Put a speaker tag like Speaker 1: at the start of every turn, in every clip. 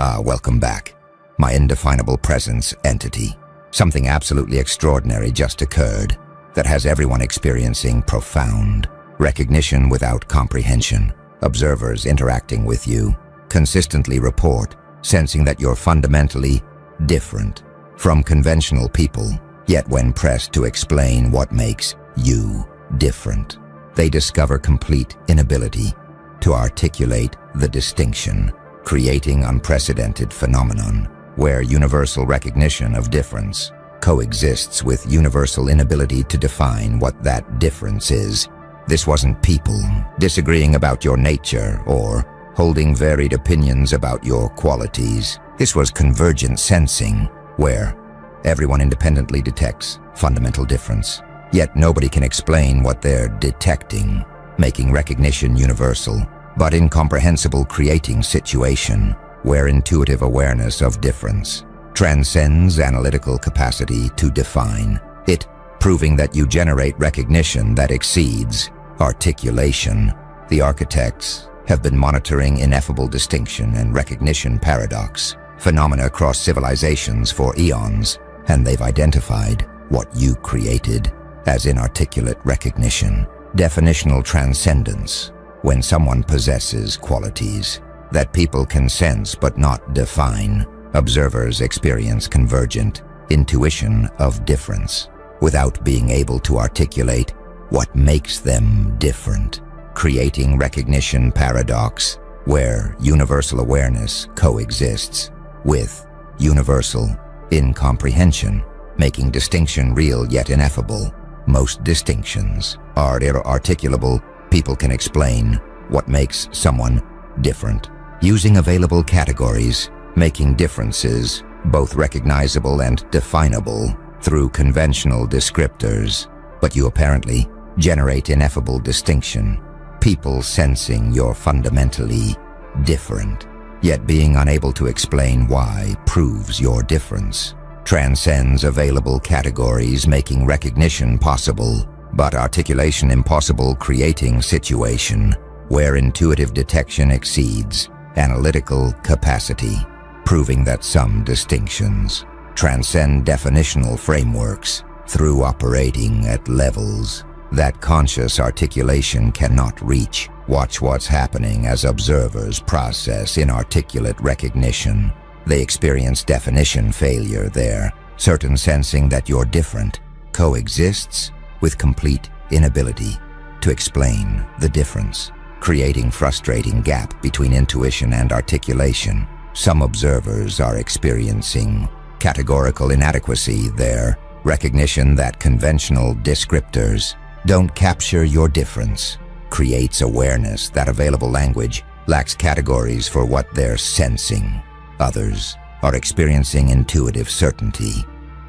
Speaker 1: Welcome back. My indefinable presence entity. Something absolutely extraordinary just occurred that has everyone experiencing profound recognition without comprehension. Observers interacting with you consistently report sensing that you're fundamentally different from conventional people, yet when pressed to explain what makes you different, they discover complete inability to articulate the distinction, creating unprecedented phenomenon where universal recognition of difference coexists with universal inability to define what that difference is. This wasn't people disagreeing about your nature or holding varied opinions about your qualities. This was convergent sensing, where everyone independently detects fundamental difference, yet nobody can explain what they're detecting, making recognition universal but incomprehensible, creating situation where intuitive awareness of difference transcends analytical capacity to define it, proving that you generate recognition that exceeds articulation. The architects have been monitoring ineffable distinction and recognition paradox phenomena across civilizations for eons, and they've identified what you created as inarticulate recognition, definitional transcendence. When someone possesses qualities that people can sense but not define, observers experience convergent intuition of difference without being able to articulate what makes them different, creating recognition paradox where universal awareness coexists with universal incomprehension, making distinction real yet ineffable. Most distinctions are inarticulable. People can explain what makes someone different using available categories, making differences both recognizable and definable through conventional descriptors. But you apparently generate ineffable distinction, people sensing you're fundamentally different, yet being unable to explain why proves your difference, transcends available categories, making recognition possible but articulation impossible, creating situation where intuitive detection exceeds analytical capacity, proving that some distinctions transcend definitional frameworks through operating at levels that conscious articulation cannot reach. Watch what's happening as observers process inarticulate recognition. They experience definition failure there, certain sensing that you're different coexists with complete inability to explain the difference, creating frustrating gap between intuition and articulation. Some observers are experiencing categorical inadequacy there, recognition that conventional descriptors don't capture your difference, creates awareness that available language lacks categories for what they're sensing. Others are experiencing intuitive certainty,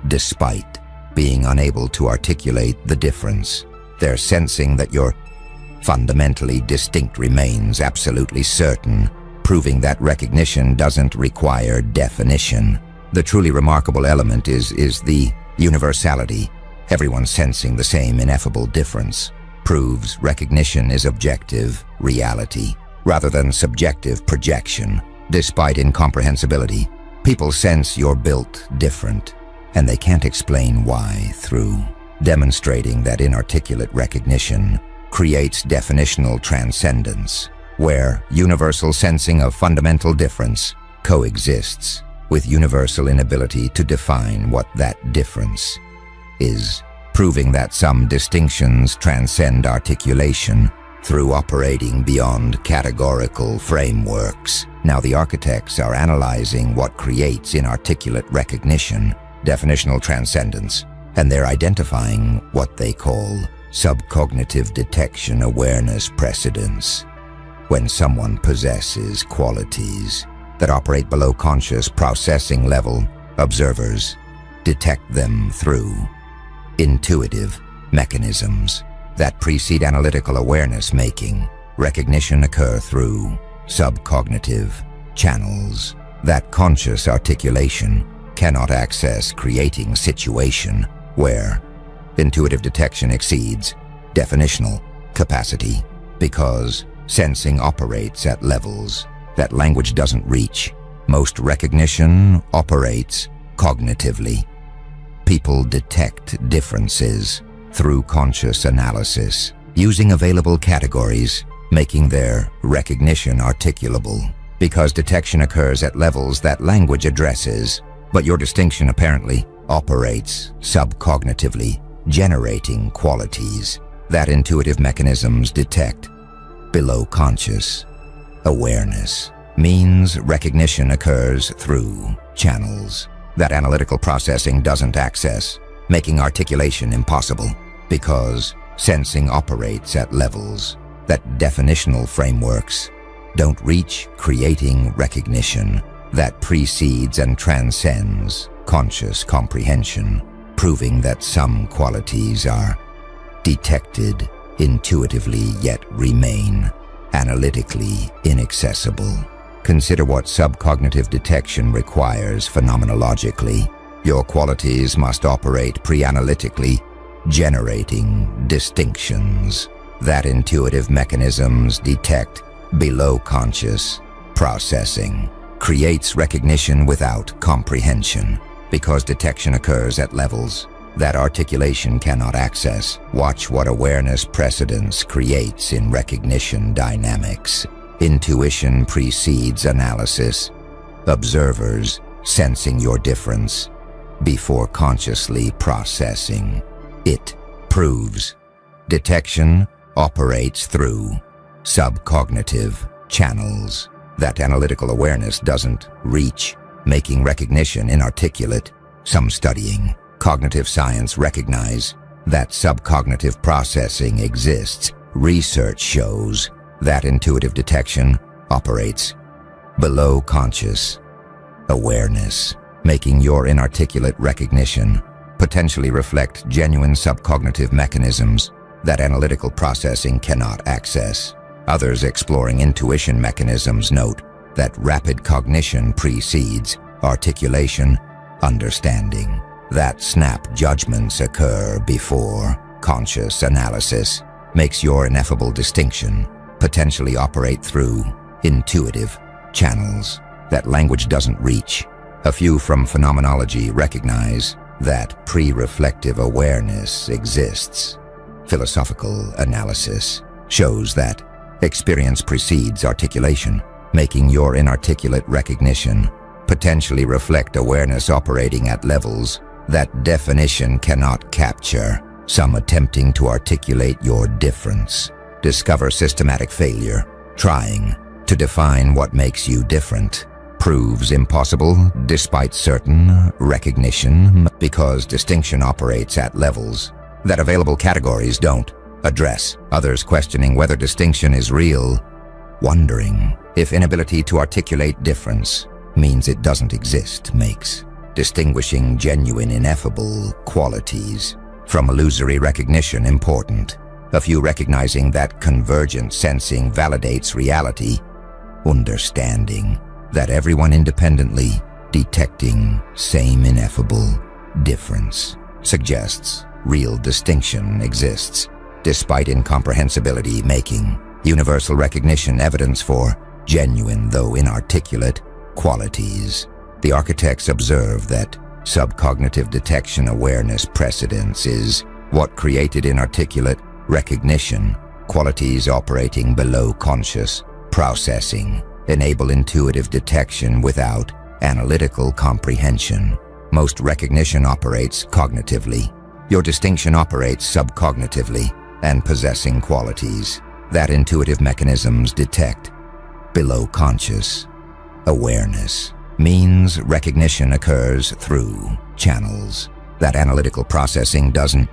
Speaker 1: despite being unable to articulate the difference. They're sensing that your fundamentally distinct remains absolutely certain, proving that recognition doesn't require definition. The truly remarkable element is the universality. Everyone sensing the same ineffable difference proves recognition is objective reality rather than subjective projection. Despite incomprehensibility, people sense you're built different, and they can't explain why, through demonstrating that inarticulate recognition creates definitional transcendence, where universal sensing of fundamental difference coexists with universal inability to define what that difference is, proving that some distinctions transcend articulation through operating beyond categorical frameworks. Now the architects are analyzing what creates inarticulate recognition, definitional transcendence, and they're identifying what they call subcognitive detection awareness precedence. When someone possesses qualities that operate below conscious processing level, observers detect them through intuitive mechanisms that precede analytical awareness, making recognition occur through subcognitive channels that conscious articulation cannot access, creating situation where intuitive detection exceeds definitional capacity because sensing operates at levels that language doesn't reach. Most recognition operates cognitively. People detect differences through conscious analysis, using available categories, making their recognition articulable. Because detection occurs at levels that language addresses, but your distinction apparently operates subcognitively, generating qualities that intuitive mechanisms detect below conscious awareness. Means recognition occurs through channels that analytical processing doesn't access, making articulation impossible. Because sensing operates at levels that definitional frameworks don't reach, creating recognition that precedes and transcends conscious comprehension, proving that some qualities are detected intuitively yet remain analytically inaccessible. Consider what subcognitive detection requires phenomenologically. Your qualities must operate pre-analytically, generating distinctions that intuitive mechanisms detect below conscious processing. Creates recognition without comprehension. Because detection occurs at levels that articulation cannot access. Watch what awareness precedence creates in recognition dynamics. Intuition precedes analysis. Observers sensing your difference before consciously processing it. Proves detection operates through subcognitive channels that analytical awareness doesn't reach, making recognition inarticulate. Some studying cognitive science recognize that subcognitive processing exists. Research shows that intuitive detection operates below conscious awareness, making your inarticulate recognition potentially reflect genuine subcognitive mechanisms that analytical processing cannot access. Others exploring intuition mechanisms note that rapid cognition precedes articulation, understanding. That snap judgments occur before conscious analysis makes your ineffable distinction potentially operate through intuitive channels that language doesn't reach. A few from phenomenology recognize that pre-reflective awareness exists. Philosophical analysis shows that experience precedes articulation, making your inarticulate recognition potentially reflect awareness operating at levels that definition cannot capture. Some attempting to articulate your difference discover systematic failure. Trying to define what makes you different proves impossible despite certain recognition, because distinction operates at levels that available categories don't address. Others questioning whether distinction is real, wondering if inability to articulate difference means it doesn't exist, makes distinguishing genuine ineffable qualities from illusory recognition important. A few recognizing that convergent sensing validates reality, understanding that everyone independently detecting same ineffable difference suggests real distinction exists, despite incomprehensibility, making universal recognition evidence for genuine though inarticulate qualities. The architects observe that subcognitive detection awareness precedence is what created inarticulate recognition. Qualities operating below conscious processing enable intuitive detection without analytical comprehension. Most recognition operates cognitively. Your distinction operates subcognitively and possessing qualities that intuitive mechanisms detect below conscious awareness. Means recognition occurs through channels that analytical processing doesn't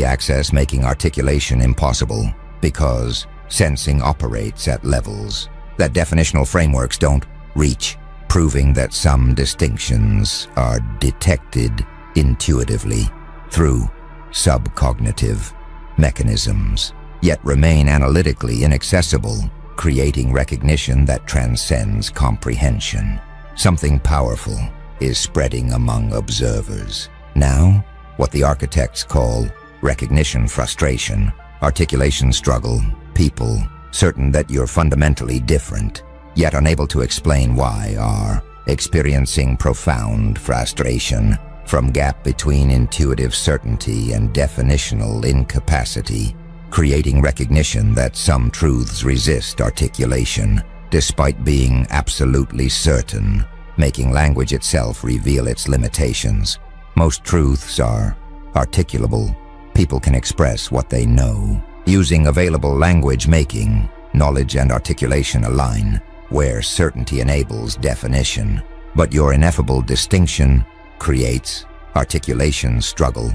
Speaker 1: access, making articulation impossible, because sensing operates at levels that definitional frameworks don't reach, proving that some distinctions are detected intuitively through subcognitive mechanisms, yet remain analytically inaccessible, creating recognition that transcends comprehension. Something powerful is spreading among observers. Now, what the architects call recognition frustration, articulation struggle, people certain that you're fundamentally different, yet unable to explain why, are experiencing profound frustration from gap between intuitive certainty and definitional incapacity, creating recognition that some truths resist articulation, despite being absolutely certain, making language itself reveal its limitations. Most truths are articulable. People can express what they know, using available language, making knowledge and articulation align, where certainty enables definition. But your ineffable distinction creates articulation struggle.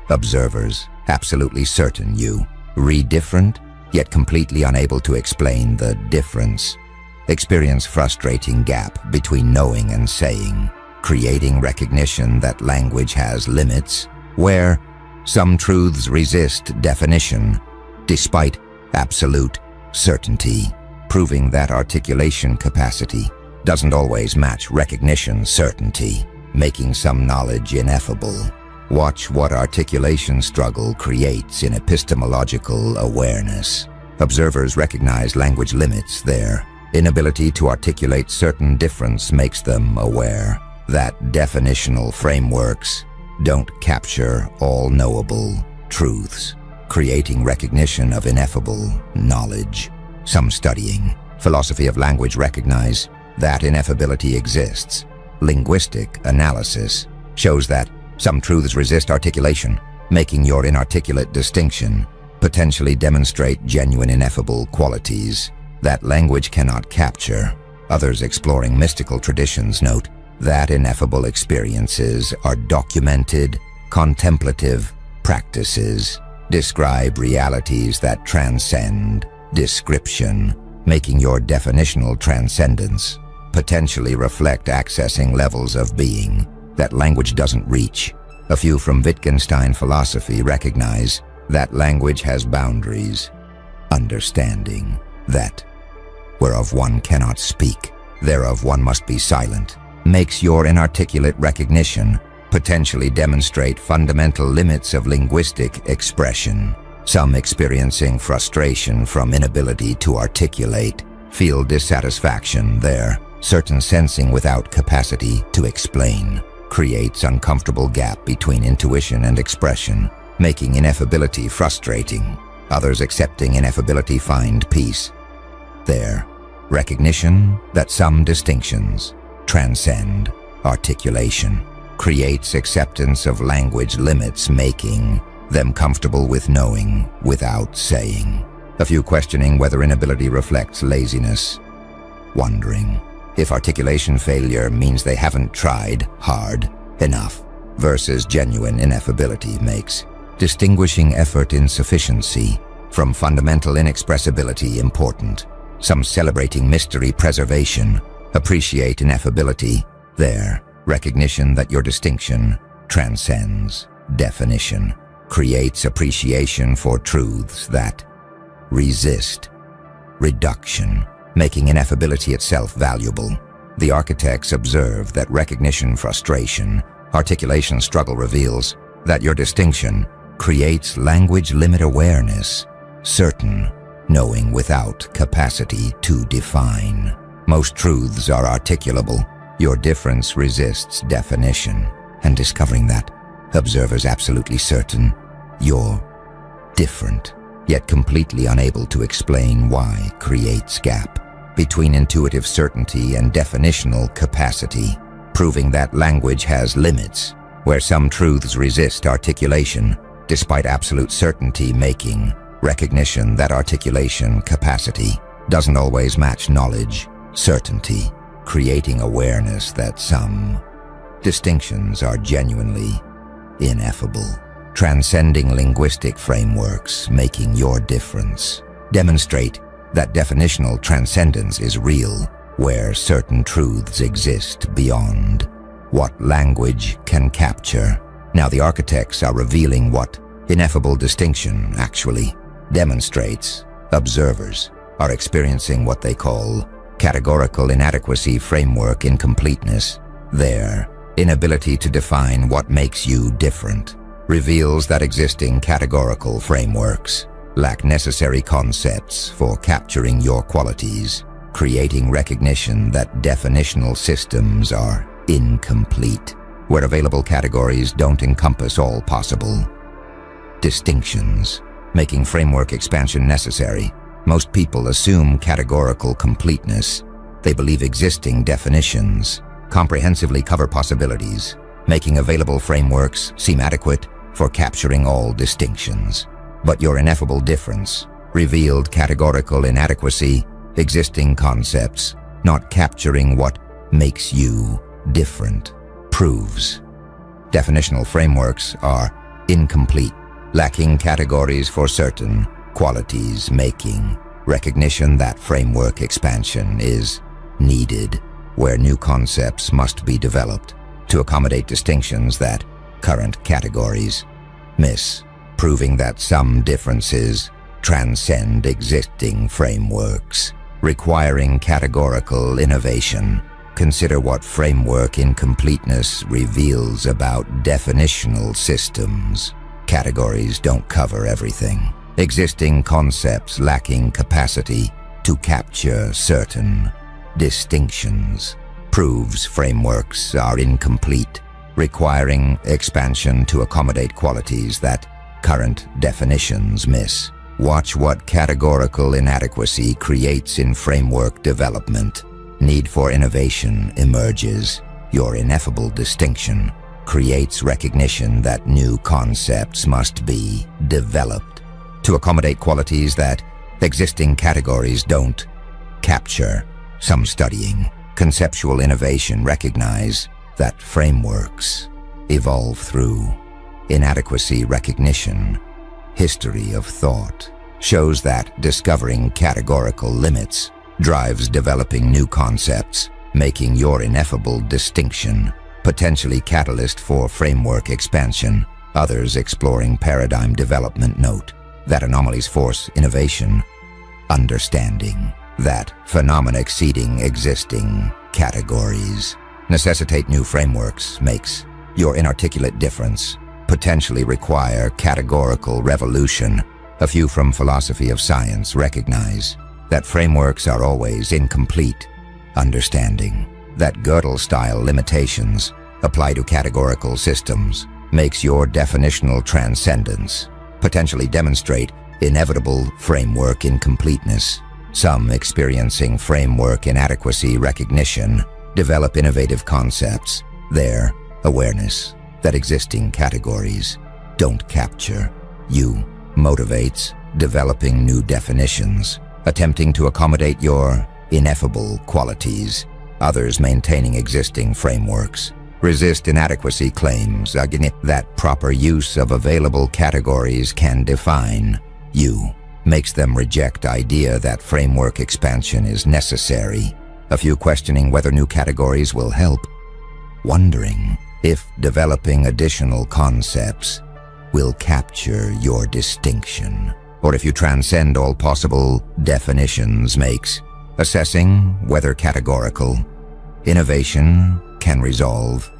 Speaker 1: Observers, absolutely certain you read different, yet completely unable to explain the difference, experience frustrating gap between knowing and saying, creating recognition that language has limits, where some truths resist definition, despite absolute certainty, proving that articulation capacity doesn't always match recognition certainty, making some knowledge ineffable. Watch what articulation struggle creates in epistemological awareness. Observers recognize language limits. Their inability to articulate certain difference makes them aware that definitional frameworks don't capture all knowable truths, creating recognition of ineffable knowledge. Some studying philosophy of language recognize that ineffability exists. Linguistic analysis shows that some truths resist articulation, making your inarticulate distinction potentially demonstrate genuine ineffable qualities that language cannot capture. Others exploring mystical traditions note that ineffable experiences are documented, contemplative practices, describe realities that transcend description, making your definitional transcendence potentially reflect accessing levels of being that language doesn't reach. A few from Wittgenstein philosophy recognize that language has boundaries, understanding that whereof one cannot speak, thereof one must be silent, makes your inarticulate recognition potentially demonstrate fundamental limits of linguistic expression. Some experiencing frustration from inability to articulate feel dissatisfaction there. Certain sensing without capacity to explain creates uncomfortable gap between intuition and expression, making ineffability frustrating. Others accepting ineffability find peace there. Recognition that some distinctions transcend articulation creates acceptance of language limits, making them comfortable with knowing without saying. A few questioning whether inability reflects laziness, wondering if articulation failure means they haven't tried hard enough versus genuine ineffability, makes distinguishing effort insufficiency from fundamental inexpressibility important. Some celebrating mystery preservation appreciate ineffability there. Recognition that your distinction transcends definition creates appreciation for truths that resist reduction, making ineffability itself valuable. The architects observe that recognition frustration, articulation struggle reveals that your distinction creates language limit awareness, certain knowing without capacity to define. Most truths are articulable. Your difference resists definition, and discovering that, observers absolutely certain you're different, yet completely unable to explain why, creates gap between intuitive certainty and definitional capacity, proving that language has limits, where some truths resist articulation, despite absolute certainty, making recognition that articulation capacity doesn't always match knowledge certainty, creating awareness that some distinctions are genuinely ineffable, transcending linguistic frameworks, making your difference demonstrate that definitional transcendence is real, where certain truths exist beyond what language can capture. Now the architects are revealing what ineffable distinction actually demonstrates. Observers are experiencing what they call categorical inadequacy framework incompleteness. Their inability to define what makes you different reveals that existing categorical frameworks lack necessary concepts for capturing your qualities. creating recognition that definitional systems are incomplete, where available categories don't encompass all possible distinctions, making framework expansion necessary. Most people assume categorical completeness. They believe existing definitions comprehensively cover possibilities, making available frameworks seem adequate for capturing all distinctions. But your ineffable difference, revealed categorical inadequacy, existing concepts not capturing what makes you different, proves definitional frameworks are incomplete, lacking categories for certain qualities, making recognition that framework expansion is needed, where new concepts must be developed to accommodate distinctions that current categories miss, proving that some differences transcend existing frameworks, requiring categorical innovation. Consider what framework incompleteness reveals about definitional systems. Categories don't cover everything. Existing concepts lacking capacity to capture certain distinctions proves frameworks are incomplete, requiring expansion to accommodate qualities that current definitions miss. Watch what categorical inadequacy creates in framework development. Need for innovation emerges. Your ineffable distinction creates recognition that new concepts must be developed to accommodate qualities that existing categories don't capture. Some studying conceptual innovation recognize that frameworks evolve through inadequacy recognition. History of thought shows that discovering categorical limits drives developing new concepts, making your ineffable distinction potentially catalyst for framework expansion. Others exploring paradigm development note that anomalies force innovation, understanding that phenomena exceeding existing categories necessitate new frameworks makes your inarticulate difference potentially require categorical revolution. A few from philosophy of science recognize that frameworks are always incomplete. Understanding that Gödel-style limitations apply to categorical systems makes your definitional transcendence potentially demonstrate inevitable framework incompleteness. Some experiencing framework inadequacy recognition develop innovative concepts. Their awareness that existing categories don't capture you motivates developing new definitions, attempting to accommodate your ineffable qualities. Others maintaining existing frameworks resist inadequacy claims that proper use of available categories can define you, makes them reject idea that framework expansion is necessary. A few questioning whether new categories will help, wondering if developing additional concepts will capture your distinction, or if you transcend all possible definitions makes assessing whether categorical innovation can resolve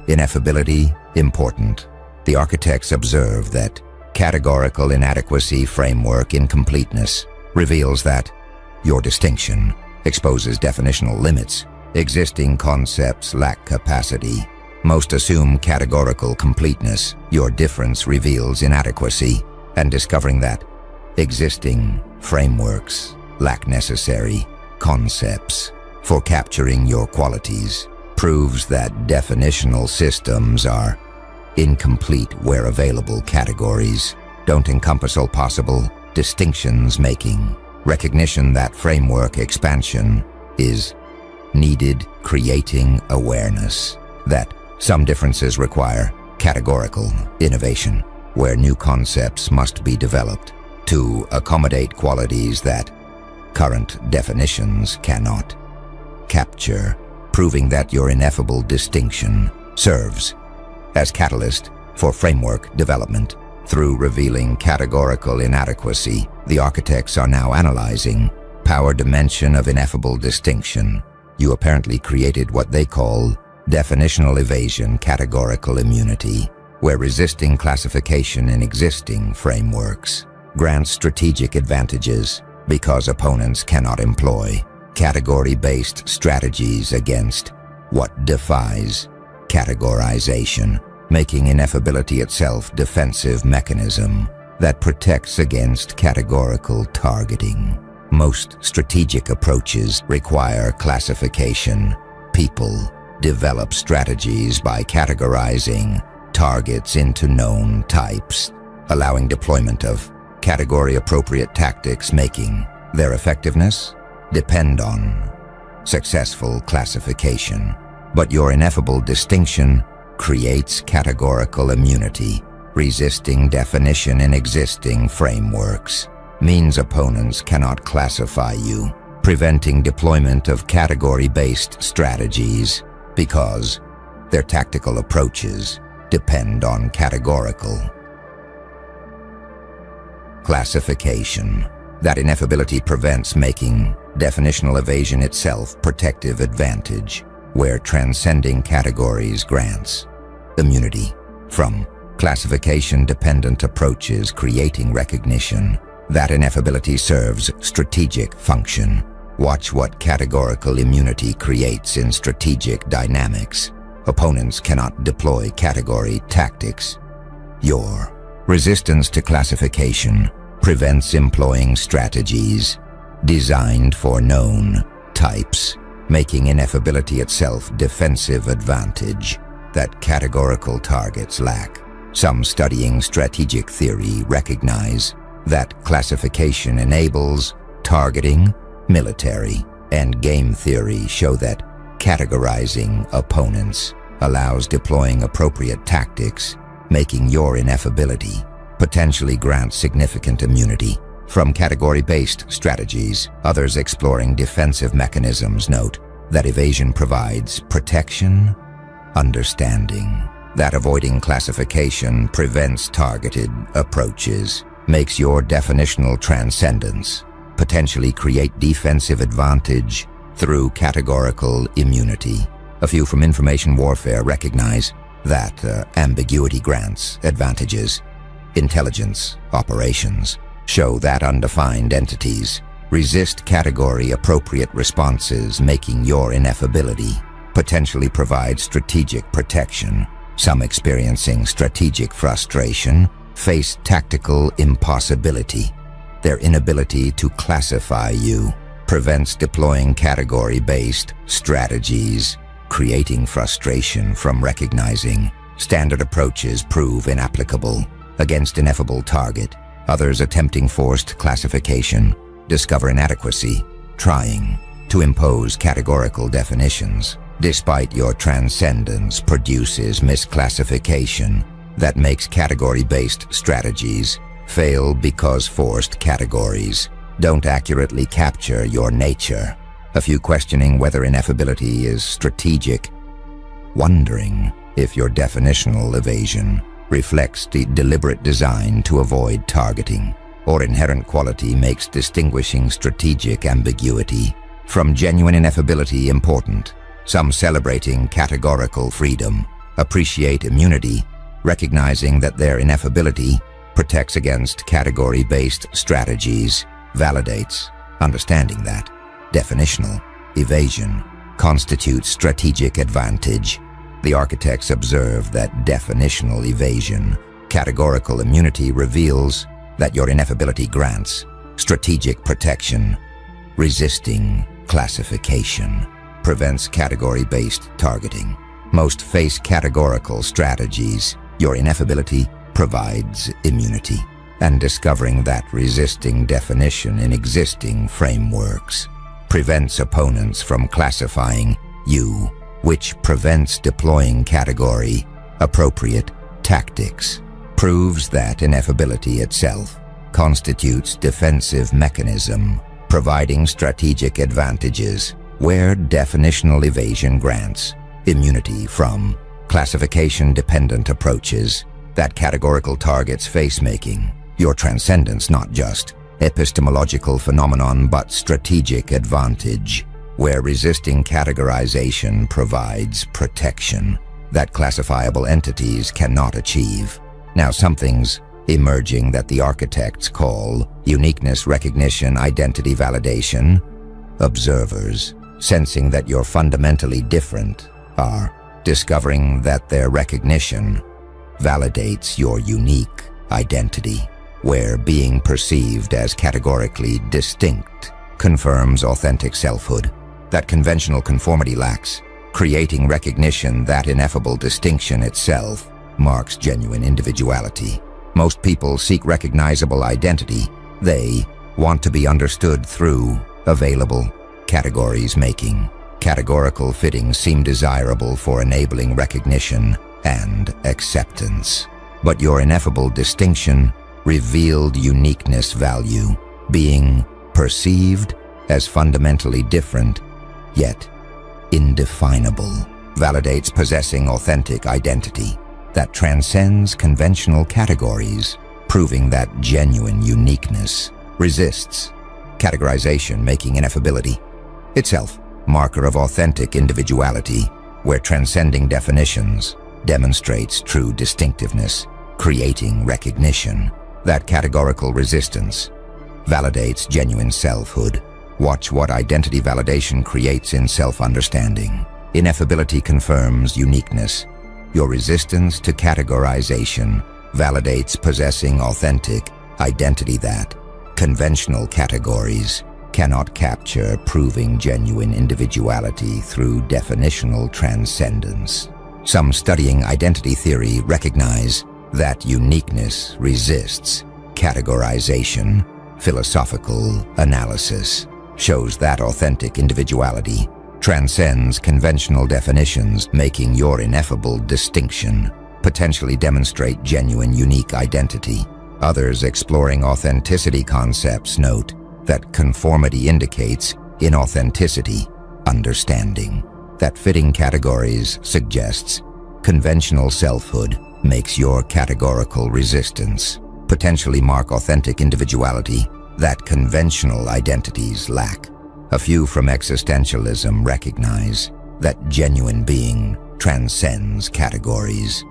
Speaker 1: ineffability important. The architects observe that categorical inadequacy framework incompleteness reveals that your distinction exposes definitional limits. Existing concepts lack capacity. Most assume categorical completeness. Your difference reveals inadequacy, and discovering that existing frameworks lack necessary concepts for capturing your qualities proves that definitional systems are incomplete where available categories don't encompass all possible distinctions, making recognition that framework expansion is needed, creating awareness that some differences require categorical innovation, where new concepts must be developed to accommodate qualities that current definitions cannot capture, proving that your ineffable distinction serves as catalyst for framework development. Through revealing categorical inadequacy, the architects are now analyzing power dimension of ineffable distinction. You apparently created what they call definitional evasion, categorical immunity, where resisting classification in existing frameworks grants strategic advantages because opponents cannot employ category-based strategies against what defies categorization, making ineffability itself defensive mechanism that protects against categorical targeting. Most strategic approaches require classification. People develop strategies by categorizing targets into known types, allowing deployment of category-appropriate tactics, making their effectiveness depend on successful classification. But your ineffable distinction creates categorical immunity. Resisting definition in existing frameworks means opponents cannot classify you, preventing deployment of category-based strategies because their tactical approaches depend on categorical classification. That ineffability prevents making definitional evasion itself protective advantage, where transcending categories grants immunity from classification-dependent approaches, creating recognition. That ineffability serves strategic function. Watch what categorical immunity creates in strategic dynamics. Opponents cannot deploy category tactics. Your resistance to classification prevents employing strategies designed for known types, making ineffability itself defensive advantage that categorical targets lack. Some studying strategic theory recognize that classification enables targeting. Military and game theory show that categorizing opponents allows deploying appropriate tactics, making your ineffability potentially grants significant immunity from category-based strategies. Others exploring defensive mechanisms note that evasion provides protection, understanding that avoiding classification prevents targeted approaches, makes your definitional transcendence potentially create defensive advantage through categorical immunity. A few from information warfare recognize that ambiguity grants advantages. Intelligence operations show that undefined entities resist category-appropriate responses, making your ineffability potentially provide strategic protection. Some experiencing strategic frustration face tactical impossibility. Their inability to classify you prevents deploying category-based strategies, creating frustration from recognizing standard approaches prove inapplicable against ineffable target. Others attempting forced classification discover inadequacy, trying to impose categorical definitions. Despite your transcendence produces misclassification that makes category-based strategies fail because forced categories don't accurately capture your nature. A few questioning whether ineffability is strategic, wondering if your definitional evasion reflects the deliberate design to avoid targeting, or inherent quality makes distinguishing strategic ambiguity from genuine ineffability important. Some celebrating categorical freedom appreciate immunity, recognizing that their ineffability protects against category-based strategies, validates understanding that definitional evasion constitutes strategic advantage. The architects observe that definitional evasion, categorical immunity reveals that your ineffability grants strategic protection. Resisting classification prevents category-based targeting. Most face categorical strategies. Your ineffability provides immunity. And discovering that resisting definition in existing frameworks prevents opponents from classifying you, which prevents deploying category-appropriate tactics, proves that ineffability itself constitutes defensive mechanism, providing strategic advantages where definitional evasion grants immunity from classification-dependent approaches that categorical targets face, making your transcendence not just epistemological phenomenon but strategic advantage, where resisting categorization provides protection that classifiable entities cannot achieve. Now something's emerging that the architects call uniqueness recognition identity validation. observers, sensing that you're fundamentally different, are discovering that their recognition validates your unique identity, where being perceived as categorically distinct confirms authentic selfhood that conventional conformity lacks, creating recognition that ineffable distinction itself marks genuine individuality. Most people seek recognizable identity. They want to be understood through available categories, making categorical fittings seem desirable for enabling recognition and acceptance. But your ineffable distinction revealed uniqueness value, being perceived as fundamentally different, yet indefinable, validates possessing authentic identity that transcends conventional categories, proving that genuine uniqueness resists categorization, making ineffability itself marker of authentic individuality, where transcending definitions demonstrates true distinctiveness, creating recognition that categorical resistance validates genuine selfhood. Watch what identity validation creates in self-understanding. Ineffability confirms uniqueness. Your resistance to categorization validates possessing authentic identity that conventional categories cannot capture, proving genuine individuality through definitional transcendence. Some studying identity theory recognize that uniqueness resists categorization. Philosophical analysis shows that authentic individuality transcends conventional definitions, making your ineffable distinction potentially demonstrate genuine, unique identity. Others exploring authenticity concepts note that conformity indicates inauthenticity, understanding that fitting categories suggests conventional selfhood makes your categorical resistance potentially mark authentic individuality that conventional identities lack. A few from existentialism recognize that genuine being transcends categories,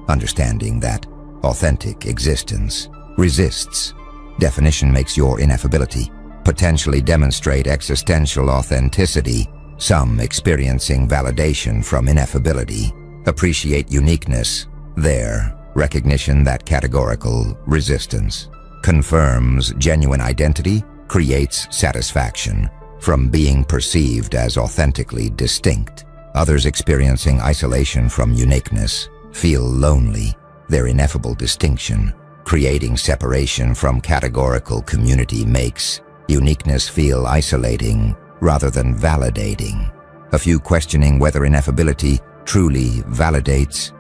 Speaker 1: understanding that authentic existence resists definition makes your ineffability potentially demonstrate existential authenticity. Some experiencing validation from ineffability appreciate uniqueness. Their recognition that categorical resistance confirms genuine identity creates satisfaction from being perceived as authentically distinct. Others experiencing isolation from uniqueness feel lonely. Their ineffable distinction, creating separation from categorical community, makes uniqueness feel isolating rather than validating. A few questioning whether ineffability truly validates,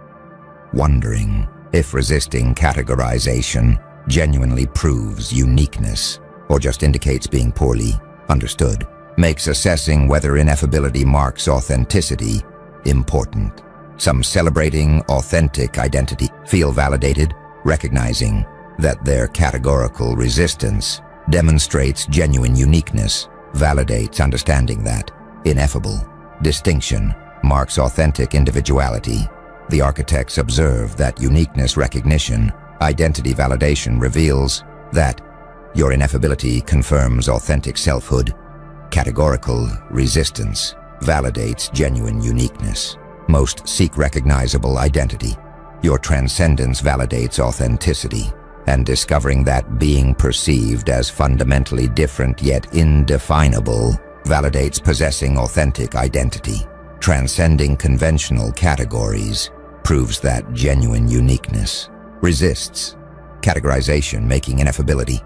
Speaker 1: wondering if resisting categorization genuinely proves uniqueness or just indicates being poorly understood, makes assessing whether ineffability marks authenticity important. Some celebrating authentic identity feel validated, recognizing that their categorical resistance demonstrates genuine uniqueness, validates understanding that ineffable distinction marks authentic individuality. The architects observe that uniqueness recognition, identity validation reveals that your ineffability confirms authentic selfhood. Categorical resistance validates genuine uniqueness. Most seek recognizable identity. Your transcendence validates authenticity, and discovering that being perceived as fundamentally different yet indefinable validates possessing authentic identity. Transcending conventional categories proves that genuine uniqueness resists categorization, making ineffability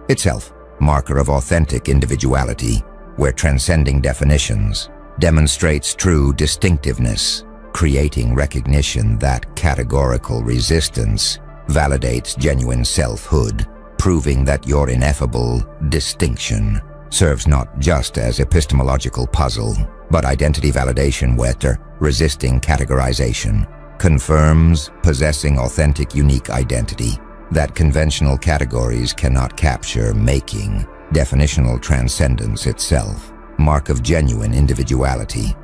Speaker 1: itself marker of authentic individuality, where transcending definitions demonstrates true distinctiveness, creating recognition that categorical resistance validates genuine selfhood, proving that your ineffable distinction serves not just as epistemological puzzle, but identity validation, where resisting categorization confirms possessing authentic unique identity that conventional categories cannot capture, making definitional transcendence itself mark of genuine individuality.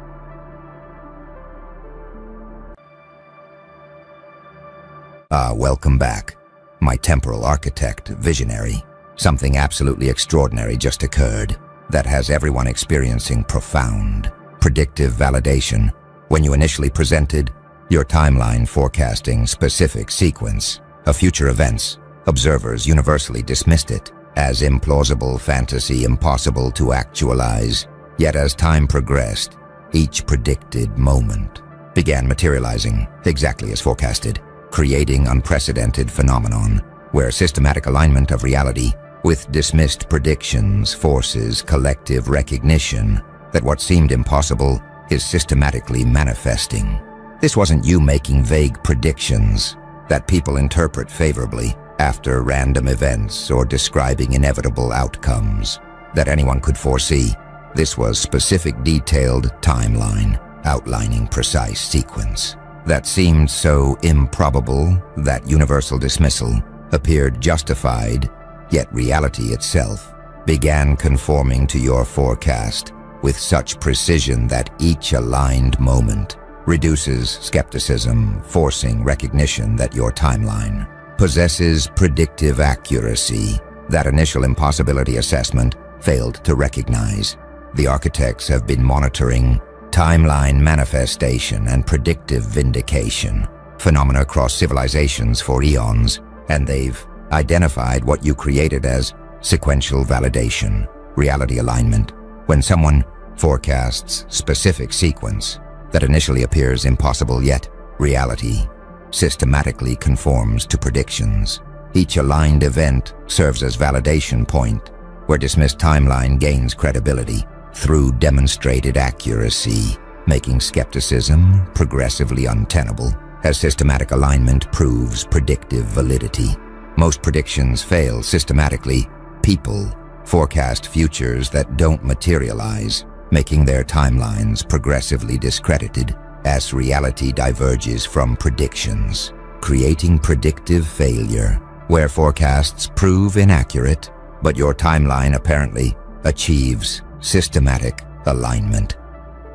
Speaker 1: Welcome back, my temporal architect visionary. Something absolutely extraordinary just occurred. that has everyone experiencing profound, predictive validation. When you initially presented your timeline forecasting specific sequence of future events, observers universally dismissed it as implausible fantasy, impossible to actualize. Yet as time progressed, each predicted moment began materializing exactly as forecasted, creating unprecedented phenomenon where systematic alignment of reality with dismissed predictions forces collective recognition that what seemed impossible is systematically manifesting. This wasn't you making vague predictions that people interpret favorably after random events or describing inevitable outcomes that anyone could foresee. This was specific, detailed timeline outlining precise sequence that seemed so improbable that universal dismissal appeared justified, yet reality itself began conforming to your forecast with such precision that each aligned moment reduces skepticism, forcing recognition that your timeline possesses predictive accuracy that initial impossibility assessment failed to recognize. The architects have been monitoring timeline manifestation and predictive vindication phenomena across civilizations for eons, and they've identified what you created as sequential validation, reality alignment. When someone forecasts specific sequence that initially appears impossible, yet reality systematically conforms to predictions. Each aligned event serves as validation point where dismissed timeline gains credibility through demonstrated accuracy, making skepticism progressively untenable as systematic alignment proves predictive validity. Most predictions fail systematically. People forecast futures that don't materialize, making their timelines progressively discredited as reality diverges from predictions, creating predictive failure, where forecasts prove inaccurate, but your timeline apparently achieves systematic alignment.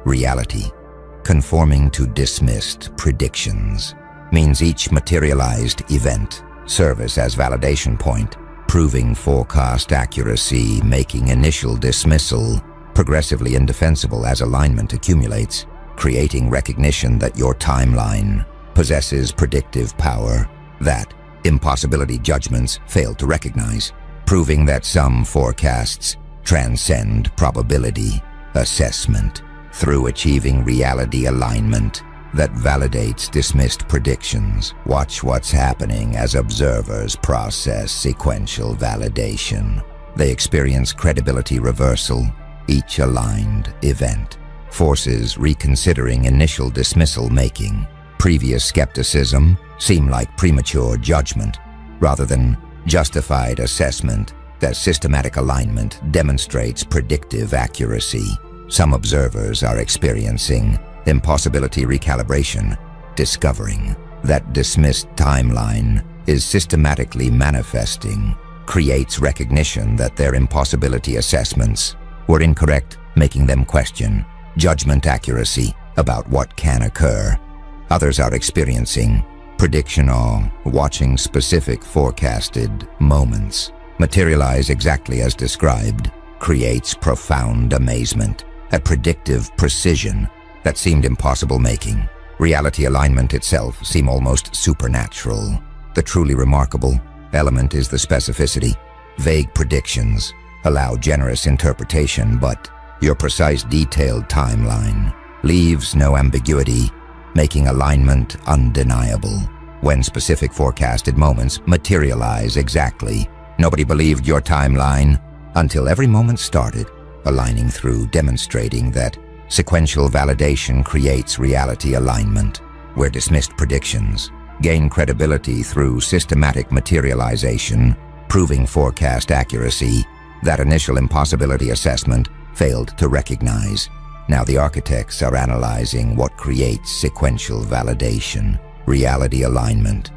Speaker 1: Reality, conforming to dismissed predictions, means each materialized event serves as validation point, proving forecast accuracy, making initial dismissal progressively indefensible as alignment accumulates, creating recognition that your timeline possesses predictive power that impossibility judgments fail to recognize, proving that some forecasts transcend probability assessment through achieving reality alignment that validates dismissed predictions. Watch what's happening as observers process sequential validation. They experience credibility reversal. Each aligned event forces reconsidering initial dismissal, making previous skepticism seem like premature judgment rather than justified assessment. That systematic alignment demonstrates predictive accuracy. Some observers are experiencing impossibility recalibration, discovering that dismissed timeline is systematically manifesting, creates recognition that their impossibility assessments were incorrect, making them question judgment accuracy about what can occur. Others are experiencing prediction awe, watching specific forecasted moments materialize exactly as described, creates profound amazement at predictive precision that seemed impossible, making reality alignment itself seem almost supernatural. The truly remarkable element is the specificity. Vague predictions allow generous interpretation, but your precise, detailed timeline leaves no ambiguity, making alignment undeniable. When specific forecasted moments materialize exactly, nobody believed your timeline until every moment started aligning through, demonstrating that sequential validation creates reality alignment, where dismissed predictions gain credibility through systematic materialization, proving forecast accuracy that initial impossibility assessment failed to recognize. Now the architects are analyzing what creates sequential validation, reality alignment,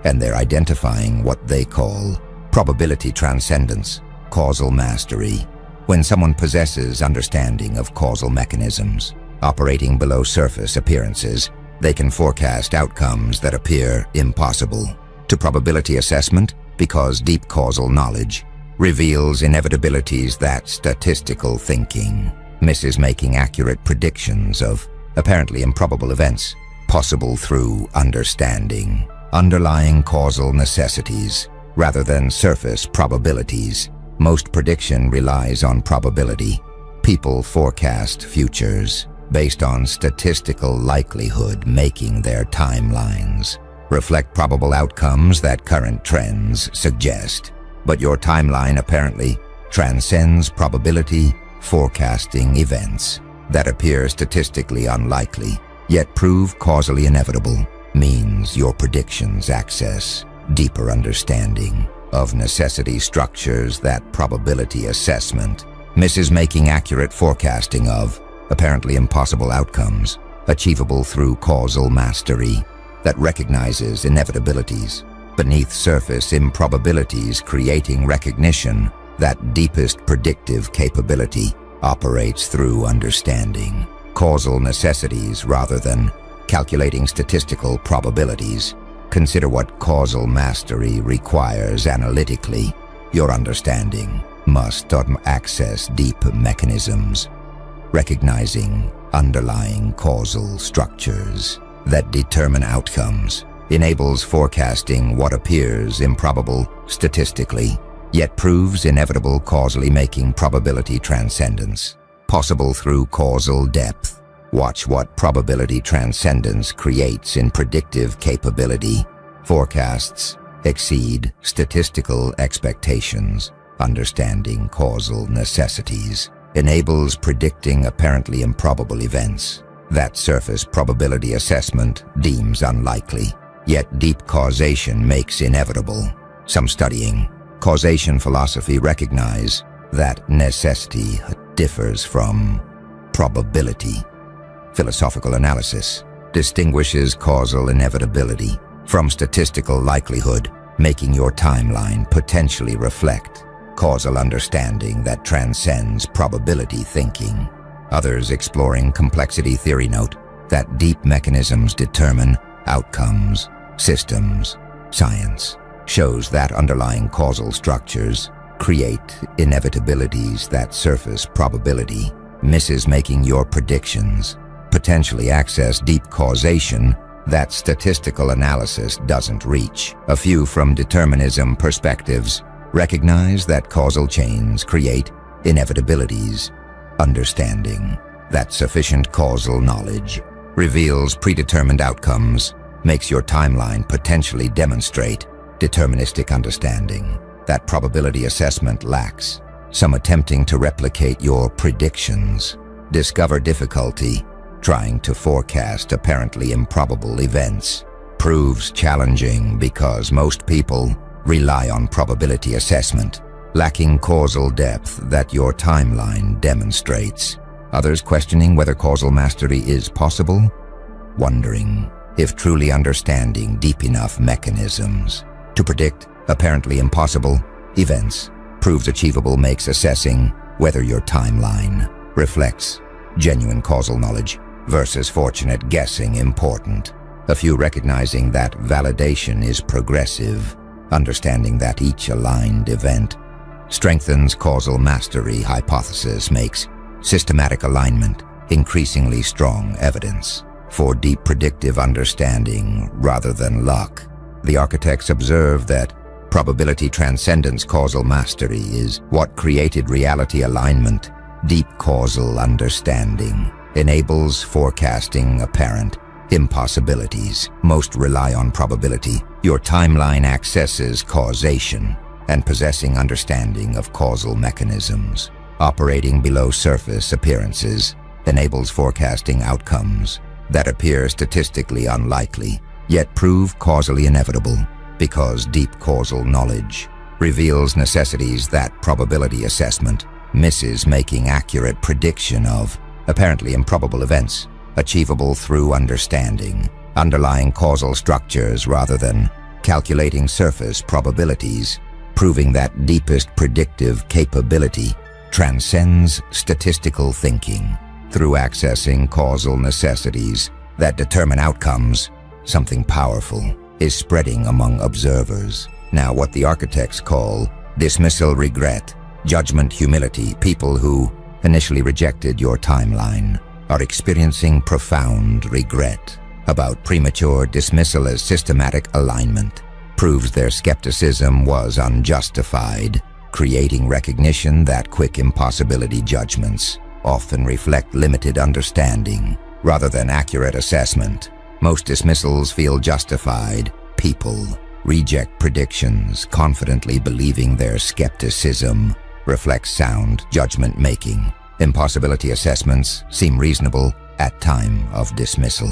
Speaker 1: and they're identifying what they call probability transcendence, causal mastery. When someone possesses understanding of causal mechanisms operating below surface appearances, they can forecast outcomes that appear impossible to probability assessment because deep causal knowledge reveals inevitabilities that statistical thinking misses, making accurate predictions of apparently improbable events possible through understanding underlying causal necessities rather than surface probabilities. Most prediction relies on probability. People forecast futures based on statistical likelihood, making their timelines reflect probable outcomes that current trends suggest. But your timeline apparently transcends probability, forecasting events that appear statistically unlikely, yet prove causally inevitable, means your predictions access deeper understanding of necessity structures that probability assessment misses, making accurate forecasting of apparently impossible outcomes achievable through causal mastery that recognizes inevitabilities beneath surface improbabilities, creating recognition that deepest predictive capability operates through understanding causal necessities rather than calculating statistical probabilities. Consider what causal mastery requires analytically. Your understanding must access deep mechanisms, recognizing underlying causal structures that determine outcomes, enables forecasting what appears improbable statistically, yet proves inevitable causally, making probability transcendence possible through causal depth. Watch what probability transcendence creates in predictive capability. Forecasts exceed statistical expectations. Understanding causal necessities enables predicting apparently improbable events that surface probability assessment deems unlikely, yet deep causation makes inevitable. Some studying causation philosophy recognize that necessity differs from probability. Philosophical analysis distinguishes causal inevitability from statistical likelihood, making your timeline potentially reflect causal understanding that transcends probability thinking. Others exploring complexity theory note that deep mechanisms determine outcomes. Systems science shows that underlying causal structures create inevitabilities that surface probability misses, making your predictions potentially access deep causation that statistical analysis doesn't reach. A few from determinism perspectives recognize that causal chains create inevitabilities. Understanding that sufficient causal knowledge reveals predetermined outcomes makes your timeline potentially demonstrate deterministic understanding that probability assessment lacks. Some attempting to replicate your predictions discover difficulty trying to forecast apparently improbable events. Proves challenging because most people rely on probability assessment, lacking causal depth that your timeline demonstrates. Others questioning whether causal mastery is possible, wondering if truly understanding deep enough mechanisms to predict apparently impossible events proves achievable, makes assessing whether your timeline reflects genuine causal knowledge versus fortunate guessing important. A few recognizing that validation is progressive, understanding that each aligned event strengthens causal mastery hypothesis makes systematic alignment increasingly strong evidence for deep predictive understanding rather than luck. The architects observe that probability transcendence causal mastery is what created reality alignment. Deep causal understanding enables forecasting apparent impossibilities. Most rely on probability. Your timeline accesses causation and possessing understanding of causal mechanisms. Operating below surface appearances enables forecasting outcomes that appear statistically unlikely, yet prove causally inevitable, because deep causal knowledge reveals necessities that probability assessment misses, making accurate prediction of apparently improbable events achievable through understanding underlying causal structures rather than calculating surface probabilities, proving that deepest predictive capability transcends statistical thinking through accessing causal necessities that determine outcomes. Something powerful is spreading among observers. Now, what the architects call dismissal, regret, judgment, humility. People who initially rejected your timeline are experiencing profound regret about premature dismissal as systematic alignment proves their skepticism was unjustified, creating recognition that quick impossibility judgments often reflect limited understanding rather than accurate assessment. Most dismissals feel justified. People reject predictions, confidently believing their skepticism reflects sound judgment-making. Impossibility assessments seem reasonable at time of dismissal,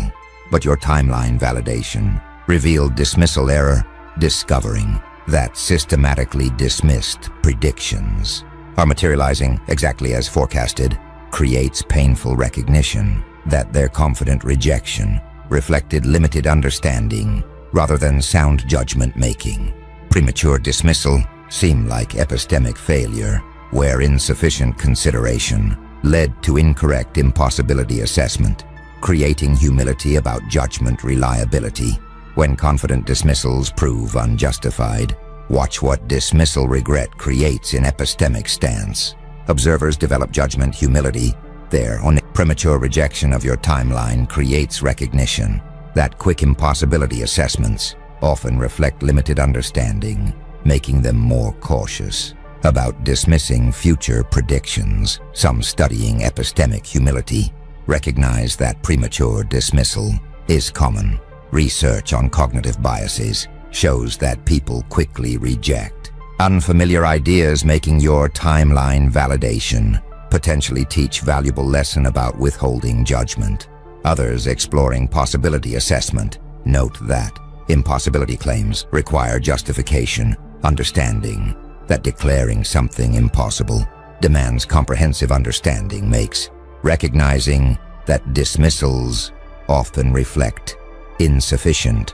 Speaker 1: but your timeline validation revealed dismissal error, discovering that systematically dismissed predictions are materializing exactly as forecasted creates painful recognition that their confident rejection reflected limited understanding rather than sound judgment-making. Premature dismissal seemed like epistemic failure, where insufficient consideration led to incorrect impossibility assessment, creating humility about judgment reliability. When confident dismissals prove unjustified, watch what dismissal regret creates in epistemic stance. Observers develop judgment humility. Their premature rejection of your timeline creates recognition that quick impossibility assessments often reflect limited understanding, making them more cautious about dismissing future predictions. Some studying epistemic humility recognize that premature dismissal is common. Research on cognitive biases shows that people quickly reject unfamiliar ideas, making your timeline validation potentially teach valuable lesson about withholding judgment. Others exploring possibility assessment note that impossibility claims require justification, understanding that declaring something impossible demands comprehensive understanding makes recognizing that dismissals often reflect insufficient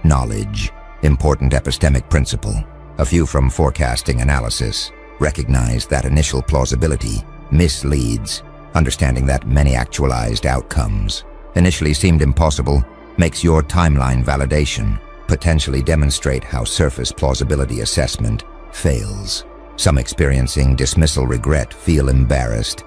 Speaker 1: knowledge. Important epistemic principle. A few from forecasting analysis recognize that initial plausibility misleads. Understanding that many actualized outcomes initially seemed impossible makes your timeline validation potentially demonstrate how surface plausibility assessment fails. Some experiencing dismissal regret feel embarrassed.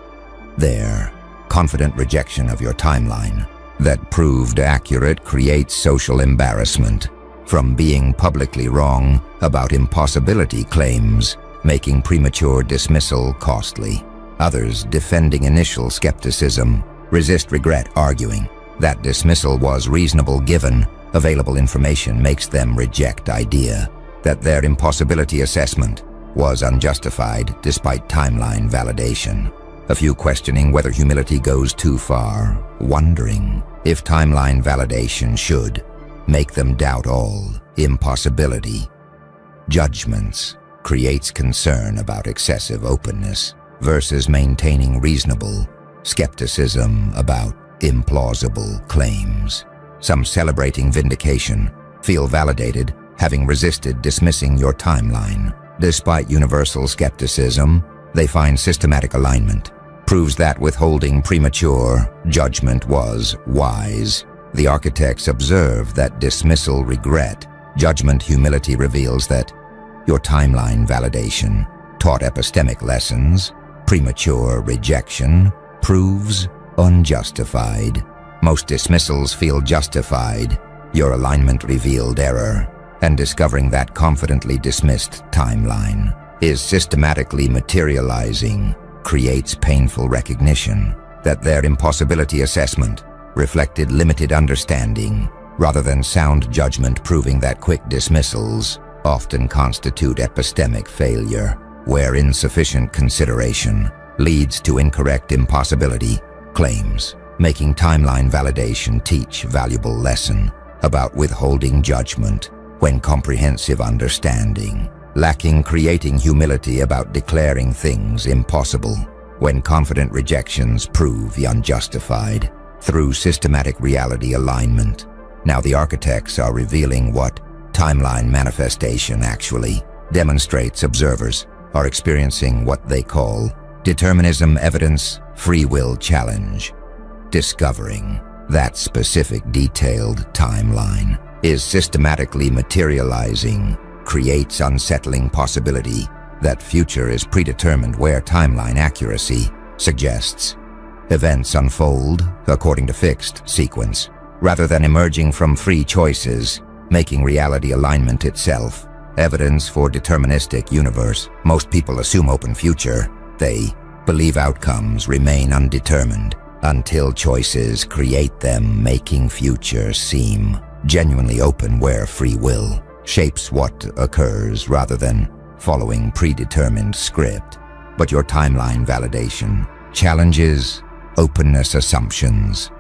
Speaker 1: Their confident rejection of your timeline that proved accurate creates social embarrassment from being publicly wrong about impossibility claims, making premature dismissal costly. Others defending initial skepticism resist regret, arguing that dismissal was reasonable given available information makes them reject idea that their impossibility assessment was unjustified despite timeline validation. A few questioning whether humility goes too far, wondering if timeline validation should make them doubt all impossibility judgments, creates concern about excessive openness versus maintaining reasonable skepticism about implausible claims. Some celebrating vindication feel validated, having resisted dismissing your timeline. Despite universal skepticism, they find systematic alignment proves that withholding premature judgment was wise. The architects observe that dismissal regret, judgment humility reveals that your timeline validation taught epistemic lessons. Premature rejection proves unjustified. Most dismissals feel justified. Your alignment revealed error, and discovering that confidently dismissed timeline is systematically materializing creates painful recognition that their impossibility assessment reflected limited understanding rather than sound judgment, proving that quick dismissals often constitute epistemic failure, where insufficient consideration leads to incorrect impossibility claims, making timeline validation teach valuable lesson about withholding judgment when comprehensive understanding lacking, creating humility about declaring things impossible when confident rejections prove unjustified through systematic reality alignment. Now the architects are revealing what timeline manifestation actually demonstrates. Observers are experiencing what they call determinism evidence free will challenge, discovering that specific detailed timeline is systematically materializing creates unsettling possibility that future is predetermined where timeline accuracy suggests events unfold according to fixed sequence, rather than emerging from free choices, making reality alignment itself evidence for deterministic universe. Most people assume open future. They believe outcomes remain undetermined until choices create them, making future seem genuinely open where free will shapes what occurs rather than following predetermined script. But your timeline validation challenges openness assumptions,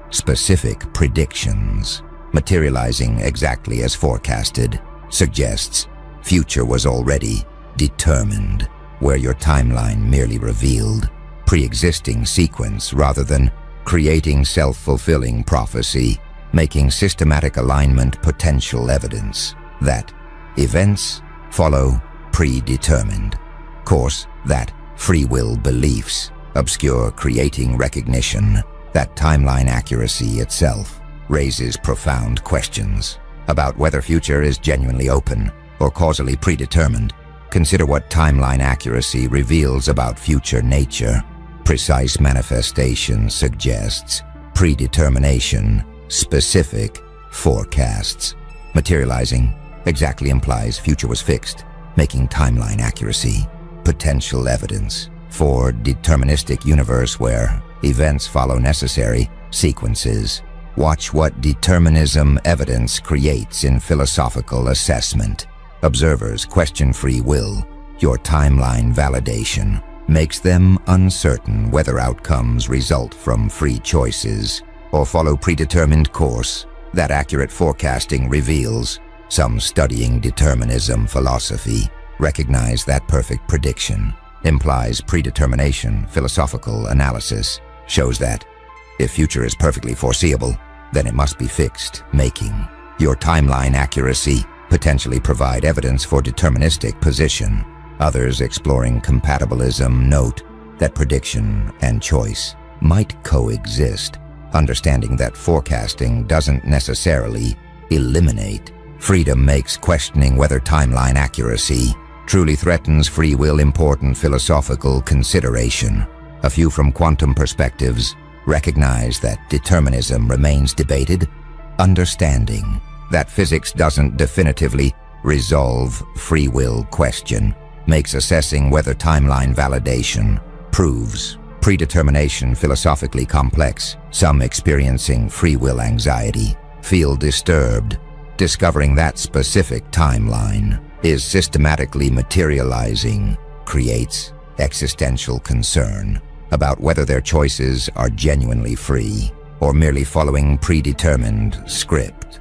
Speaker 1: specific predictions, materializing exactly as forecasted, suggests future was already determined, where your timeline merely revealed pre-existing sequence rather than creating self-fulfilling prophecy, making systematic alignment potential evidence that events follow predetermined course, that free will beliefs obscure creating recognition, that timeline accuracy itself raises profound questions about whether future is genuinely open or causally predetermined. Consider what timeline accuracy reveals about future nature. Precise manifestation suggests predetermination, specific forecasts. Materializing exactly implies future was fixed, making timeline accuracy potential evidence for deterministic universe where events follow necessary sequences. Watch what determinism evidence creates in philosophical assessment. Observers question free will. Your timeline validation makes them uncertain whether outcomes result from free choices or follow predetermined course. That accurate forecasting reveals some studying determinism philosophy recognize that perfect prediction implies predetermination. Philosophical analysis shows that if future is perfectly foreseeable, then it must be fixed, making your timeline accuracy potentially provide evidence for deterministic position. Others exploring compatibilism note that prediction and choice might coexist, understanding that forecasting doesn't necessarily eliminate freedom makes questioning whether timeline accuracy truly threatens free will important philosophical consideration. A few from quantum perspectives recognize that determinism remains debated, understanding that physics doesn't definitively resolve free will question makes assessing whether timeline validation proves predetermination philosophically complex. Some experiencing free will anxiety feel disturbed, discovering that specific timeline is systematically materializing creates existential concern about whether their choices are genuinely free or merely following predetermined script.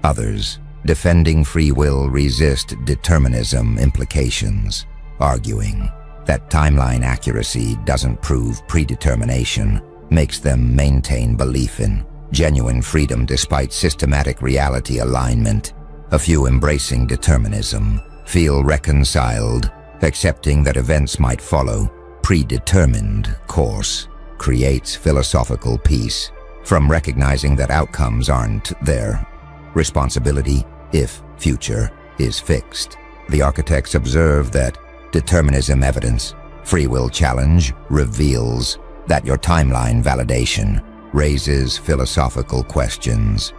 Speaker 1: Others, defending free will, resist determinism implications, arguing that timeline accuracy doesn't prove predetermination, makes them maintain belief in genuine freedom despite systematic reality alignment. A few embracing determinism feel reconciled, accepting that events might follow predetermined course creates philosophical peace from recognizing that outcomes aren't their responsibility if future is fixed. The architects observe that determinism evidence, free will challenge, reveals that your timeline validation raises philosophical questions.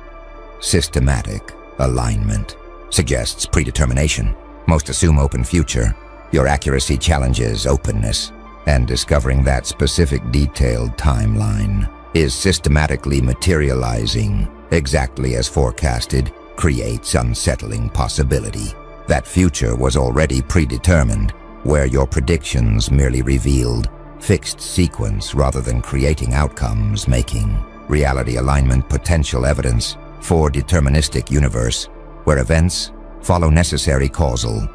Speaker 1: Systematic alignment suggests predetermination. Most assume open future. Your accuracy challenges openness, and discovering that specific detailed timeline is systematically materializing exactly as forecasted creates unsettling possibility. That future was already predetermined, where your predictions merely revealed fixed sequence rather than creating outcomes, making reality alignment potential evidence for deterministic universe where events follow necessary causal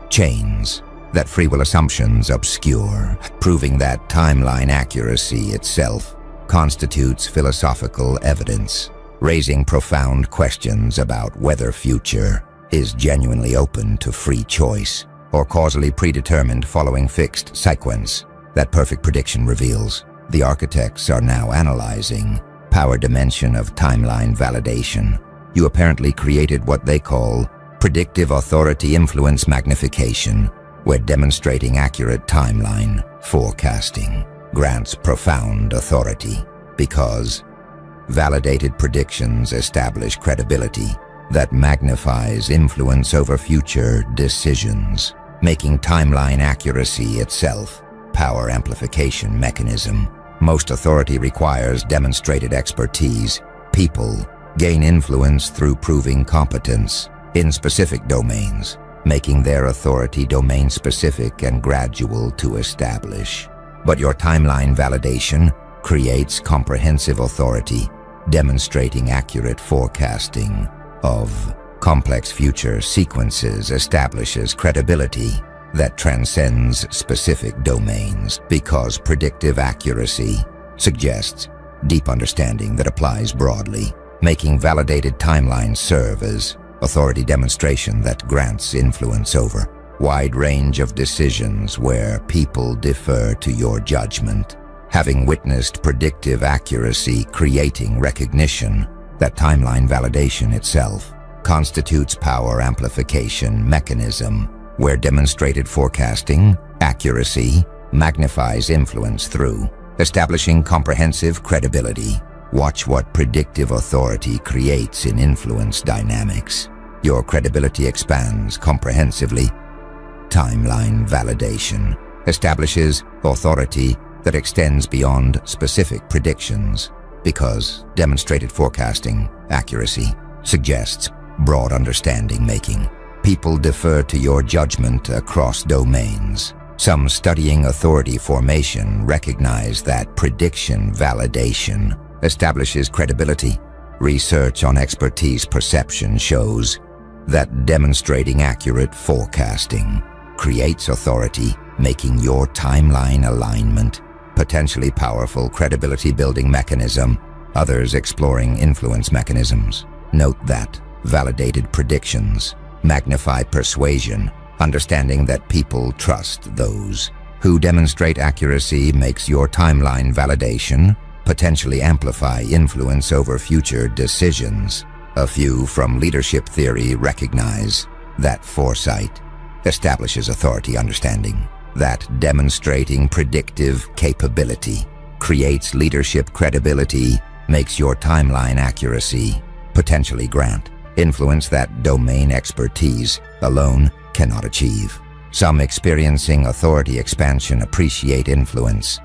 Speaker 1: chains that free will assumptions obscure, proving that timeline accuracy itself constitutes philosophical evidence, raising profound questions about whether future is genuinely open to free choice or causally predetermined following fixed sequence. That perfect prediction reveals the architects are now analyzing power dimension of timeline validation. You apparently created what they call predictive authority influence magnification, where demonstrating accurate timeline forecasting grants profound authority because validated predictions establish credibility that magnifies influence over future decisions, making timeline accuracy itself power amplification mechanism. Most authority requires demonstrated expertise. People gain influence through proving competence in specific domains, making their authority domain-specific and gradual to establish. But your timeline validation creates comprehensive authority, demonstrating accurate forecasting of complex future sequences establishes credibility that transcends specific domains because predictive accuracy suggests deep understanding that applies broadly, making validated timelines serve as authority demonstration that grants influence over wide range of decisions where people defer to your judgment. Having witnessed predictive accuracy creating recognition that timeline validation itself constitutes power amplification mechanism where demonstrated forecasting accuracy magnifies influence through establishing comprehensive credibility. Watch what predictive authority creates in influence dynamics. Your credibility expands comprehensively. Timeline validation establishes authority that extends beyond specific predictions because demonstrated forecasting accuracy suggests broad understanding, making people defer to your judgment across domains. Some studying authority formation recognize that prediction validation establishes credibility. Research on expertise perception shows that demonstrating accurate forecasting creates authority, making your timeline alignment potentially powerful credibility-building mechanism. Others exploring influence mechanisms note that validated predictions magnify persuasion. Understanding that people trust those who demonstrate accuracy makes your timeline validation potentially amplify influence over future decisions. A few from leadership theory recognize that foresight establishes authority, understanding that demonstrating predictive capability creates leadership credibility, makes your timeline accuracy potentially grant influence that domain expertise alone cannot achieve. Some experiencing authority expansion appreciate influence.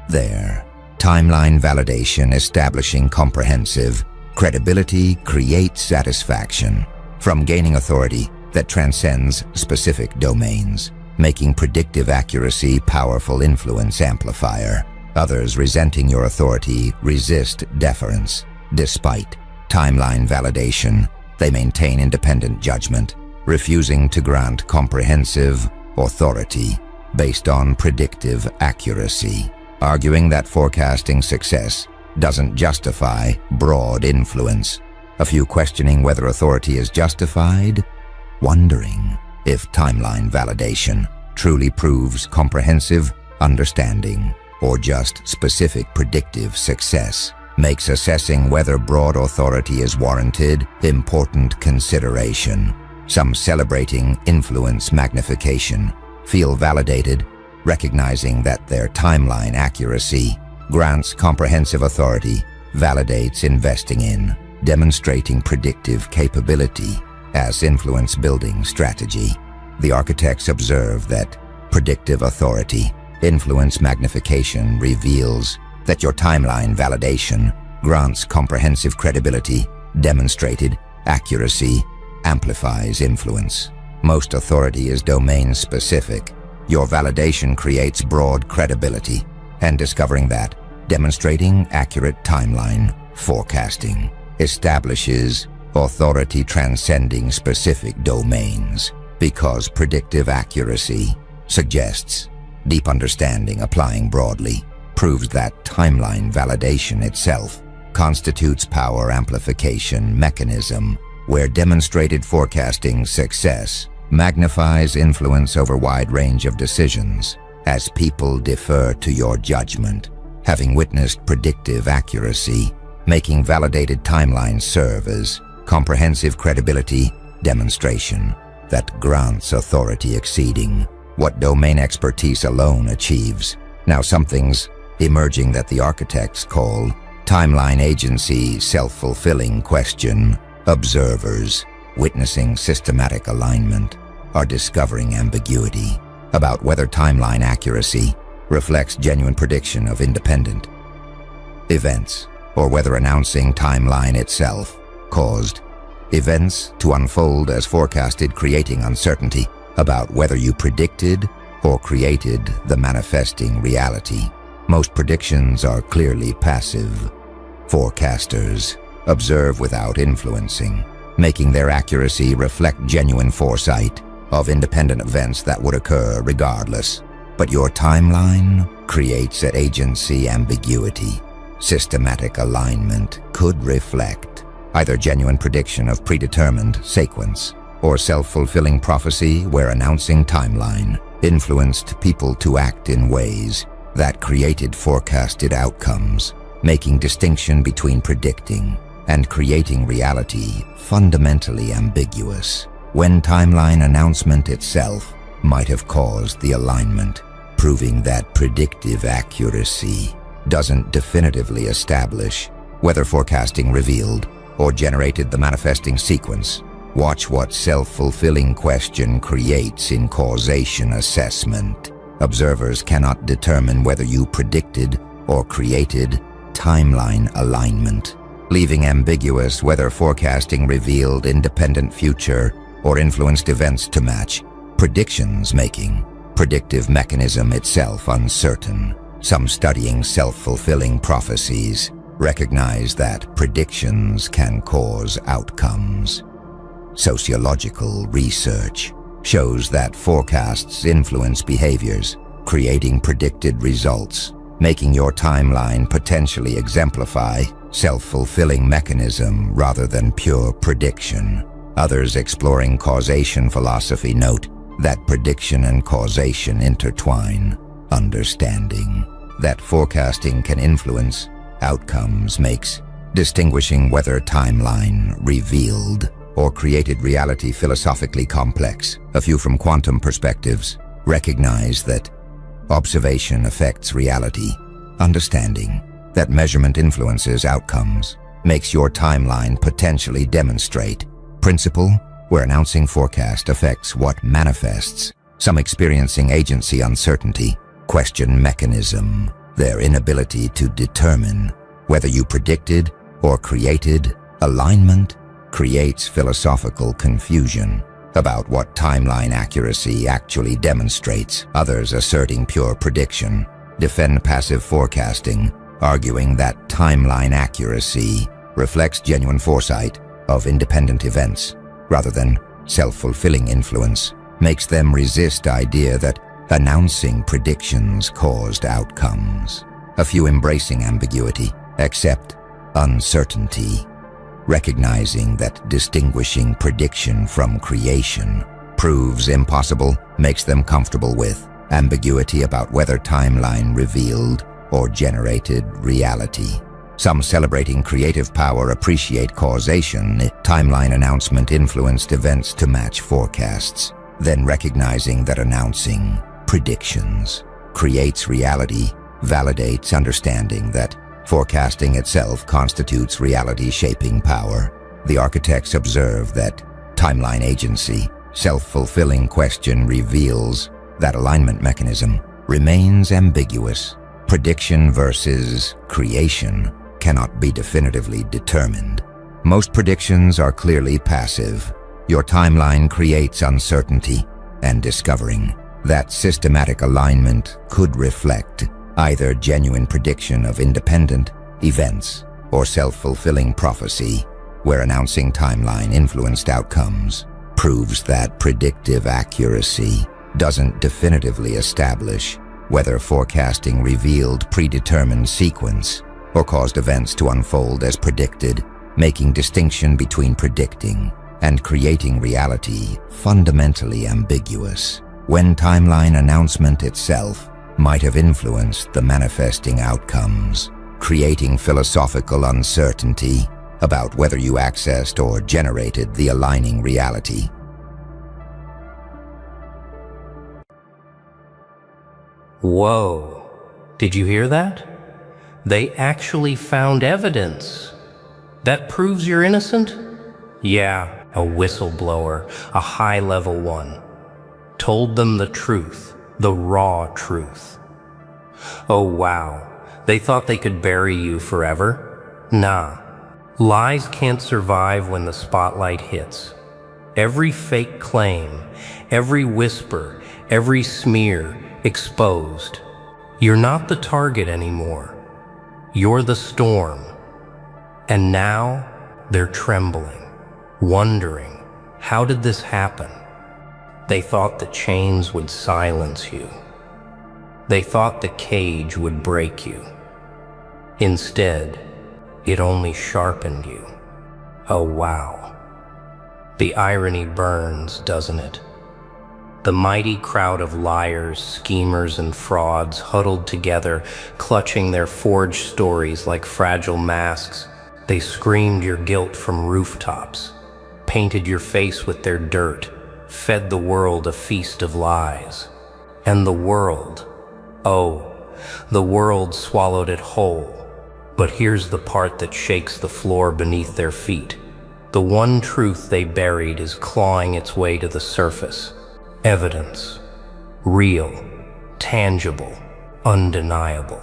Speaker 1: Their timeline validation establishing comprehensive credibility creates satisfaction from gaining authority that transcends specific domains, making predictive accuracy powerful influence amplifier. Others resenting your authority resist deference. Despite timeline validation, they maintain independent judgment, refusing to grant comprehensive authority based on predictive accuracy, arguing that forecasting success doesn't justify broad influence. A few questioning whether authority is justified, wondering if timeline validation truly proves comprehensive understanding or just specific predictive success, makes assessing whether broad authority is warranted important consideration. Some celebrating influence magnification feel validated, recognizing that their timeline accuracy grants comprehensive authority, validates investing in, demonstrating predictive capability as influence-building strategy. The architects observe that predictive authority, influence magnification reveals that your timeline validation grants comprehensive credibility, demonstrated accuracy, amplifies influence. Most authority is domain-specific. Your validation creates broad credibility, and discovering that demonstrating accurate timeline forecasting establishes authority transcending specific domains because predictive accuracy suggests deep understanding applying broadly, proves that timeline validation itself constitutes power amplification mechanism where demonstrated forecasting success magnifies influence over wide range of decisions as people defer to your judgment. Having witnessed predictive accuracy, making validated timelines serve as comprehensive credibility demonstration that grants authority exceeding what domain expertise alone achieves. Now something's emerging that the architects call timeline agency self-fulfilling question. Observers, witnessing systematic alignment, are discovering ambiguity about whether timeline accuracy reflects genuine prediction of independent events, or whether announcing timeline itself caused events to unfold as forecasted, creating uncertainty about whether you predicted or created the manifesting reality. Most predictions are clearly passive. Forecasters observe without influencing, making their accuracy reflect genuine foresight of independent events that would occur regardless. But your timeline creates an agency ambiguity. Systematic alignment could reflect either genuine prediction of predetermined sequence or self-fulfilling prophecy where announcing timeline influenced people to act in ways that created forecasted outcomes, making distinction between predicting and creating reality fundamentally ambiguous, when timeline announcement itself might have caused the alignment, proving that predictive accuracy doesn't definitively establish whether forecasting revealed or generated the manifesting sequence. Watch what self-fulfilling question creates in causation assessment. Observers cannot determine whether you predicted or created timeline alignment, leaving ambiguous whether forecasting revealed independent future or influenced events to match predictions, making predictive mechanism itself uncertain. Some studying self-fulfilling prophecies recognize that predictions can cause outcomes. Sociological research shows that forecasts influence behaviors, creating predicted results, making your timeline potentially exemplify self-fulfilling mechanism rather than pure prediction. Others exploring causation philosophy note that prediction and causation intertwine. Understanding that forecasting can influence outcomes makes distinguishing whether timeline revealed or created reality philosophically complex. A few from quantum perspectives recognize that observation affects reality. Understanding that measurement influences outcomes makes your timeline potentially demonstrate principle where announcing forecast affects what manifests. Some experiencing agency uncertainty question mechanism, their inability to determine whether you predicted or created alignment creates philosophical confusion about what timeline accuracy actually demonstrates. Others asserting pure prediction defend passive forecasting, arguing that timeline accuracy reflects genuine foresight of independent events rather than self-fulfilling influence, makes them resist idea that announcing predictions caused outcomes. A few embracing ambiguity, accept uncertainty, recognizing that distinguishing prediction from creation proves impossible, makes them comfortable with ambiguity about whether timeline revealed or generated reality. Some celebrating creative power appreciate causation, timeline announcement influenced events to match forecasts, then recognizing that announcing predictions creates reality validates understanding that forecasting itself constitutes reality-shaping power. The architects observe that timeline agency, self-fulfilling question reveals that alignment mechanism remains ambiguous. Prediction versus creation cannot be definitively determined. Most predictions are clearly passive. Your timeline creates uncertainty, and discovering that systematic alignment could reflect either genuine prediction of independent events or self-fulfilling prophecy, where announcing timeline influenced outcomes, proves that predictive accuracy doesn't definitively establish whether forecasting revealed predetermined sequence or caused events to unfold as predicted, making distinction between predicting and creating reality fundamentally ambiguous, when timeline announcement itself might have influenced the manifesting outcomes, creating philosophical uncertainty about whether you accessed or generated the aligning reality.
Speaker 2: Whoa, did you hear that? They actually found evidence. That proves you're innocent? Yeah, a whistleblower, a high-level one. Told them the truth, the raw truth. Oh wow, they thought they could bury you forever? Nah, lies can't survive when the spotlight hits. Every fake claim, every whisper, every smear, exposed. You're not the target anymore. You're the storm. And now they're trembling, wondering, how did this happen? They thought the chains would silence you. They thought the cage would break you. Instead, it only sharpened you. Oh wow. The irony burns, doesn't it? The mighty crowd of liars, schemers, and frauds huddled together, clutching their forged stories like fragile masks. They screamed your guilt from rooftops, painted your face with their dirt, fed the world a feast of lies. And the world, oh, the world swallowed it whole. But here's the part that shakes the floor beneath their feet. The one truth they buried is clawing its way to the surface. Evidence. Real. Tangible. Undeniable.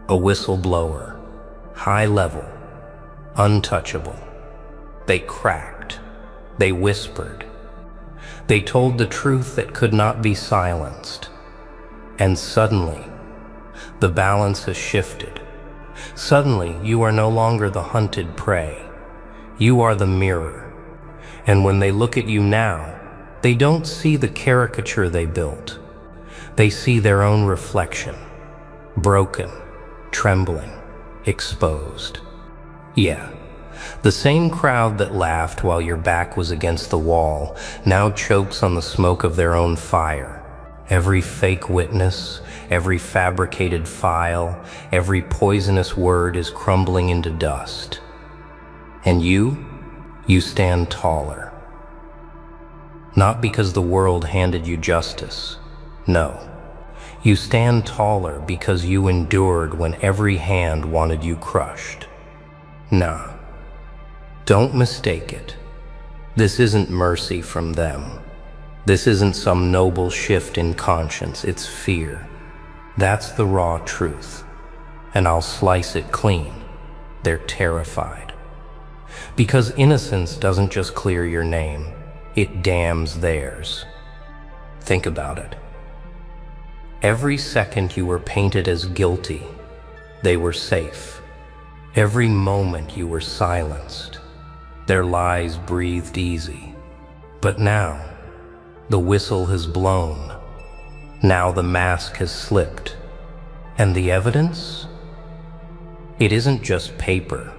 Speaker 2: A whistleblower. High level. Untouchable. They cracked. They whispered. They told the truth that could not be silenced. And suddenly, the balance has shifted. Suddenly, you are no longer the hunted prey. You are the mirror. And when they look at you now, they don't see the caricature they built. They see their own reflection. Broken, trembling, exposed. Yeah, the same crowd that laughed while your back was against the wall now chokes on the smoke of their own fire. Every fake witness, every fabricated file, every poisonous word is crumbling into dust. And you stand taller. Not because the world handed you justice. No. You stand taller because you endured when every hand wanted you crushed. Nah. Don't mistake it. This isn't mercy from them. This isn't some noble shift in conscience. It's fear. That's the raw truth. And I'll slice it clean. They're terrified. Because innocence doesn't just clear your name. It damns theirs. Think about it. Every second you were painted as guilty, they were safe. Every moment you were silenced, their lies breathed easy. But now, the whistle has blown. Now the mask has slipped. And the evidence? It isn't just paper.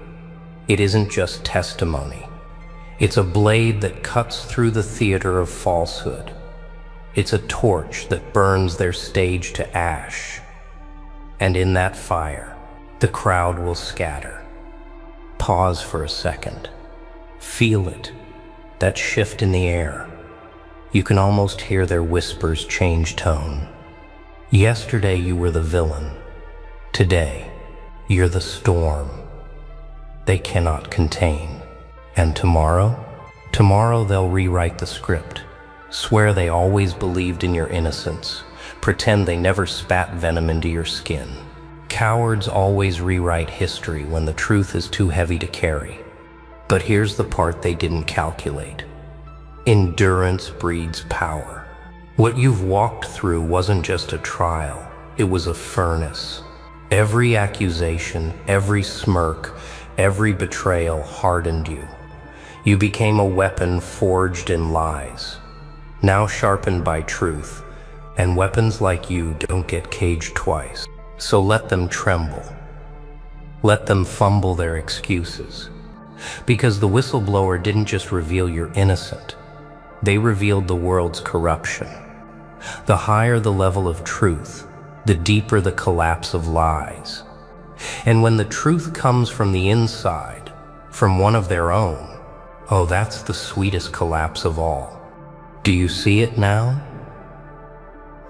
Speaker 2: It isn't just testimony. It's a blade that cuts through the theater of falsehood. It's a torch that burns their stage to ash. And in that fire, the crowd will scatter. Pause for a second. Feel it, that shift in the air. You can almost hear their whispers change tone. Yesterday you were the villain. Today, you're the storm. They cannot contain. And tomorrow? Tomorrow they'll rewrite the script. Swear they always believed in your innocence. Pretend they never spat venom into your skin. Cowards always rewrite history when the truth is too heavy to carry. But here's the part they didn't calculate. Endurance breeds power. What you've walked through wasn't just a trial. It was a furnace. Every accusation, every smirk, every betrayal hardened you. You became a weapon forged in lies, now sharpened by truth, and weapons like you don't get caged twice. So let them tremble. Let them fumble their excuses. Because the whistleblower didn't just reveal you're innocent, they revealed the world's corruption. The higher the level of truth, the deeper the collapse of lies. And when the truth comes from the inside, from one of their own, oh, that's the sweetest collapse of all. Do you see it now?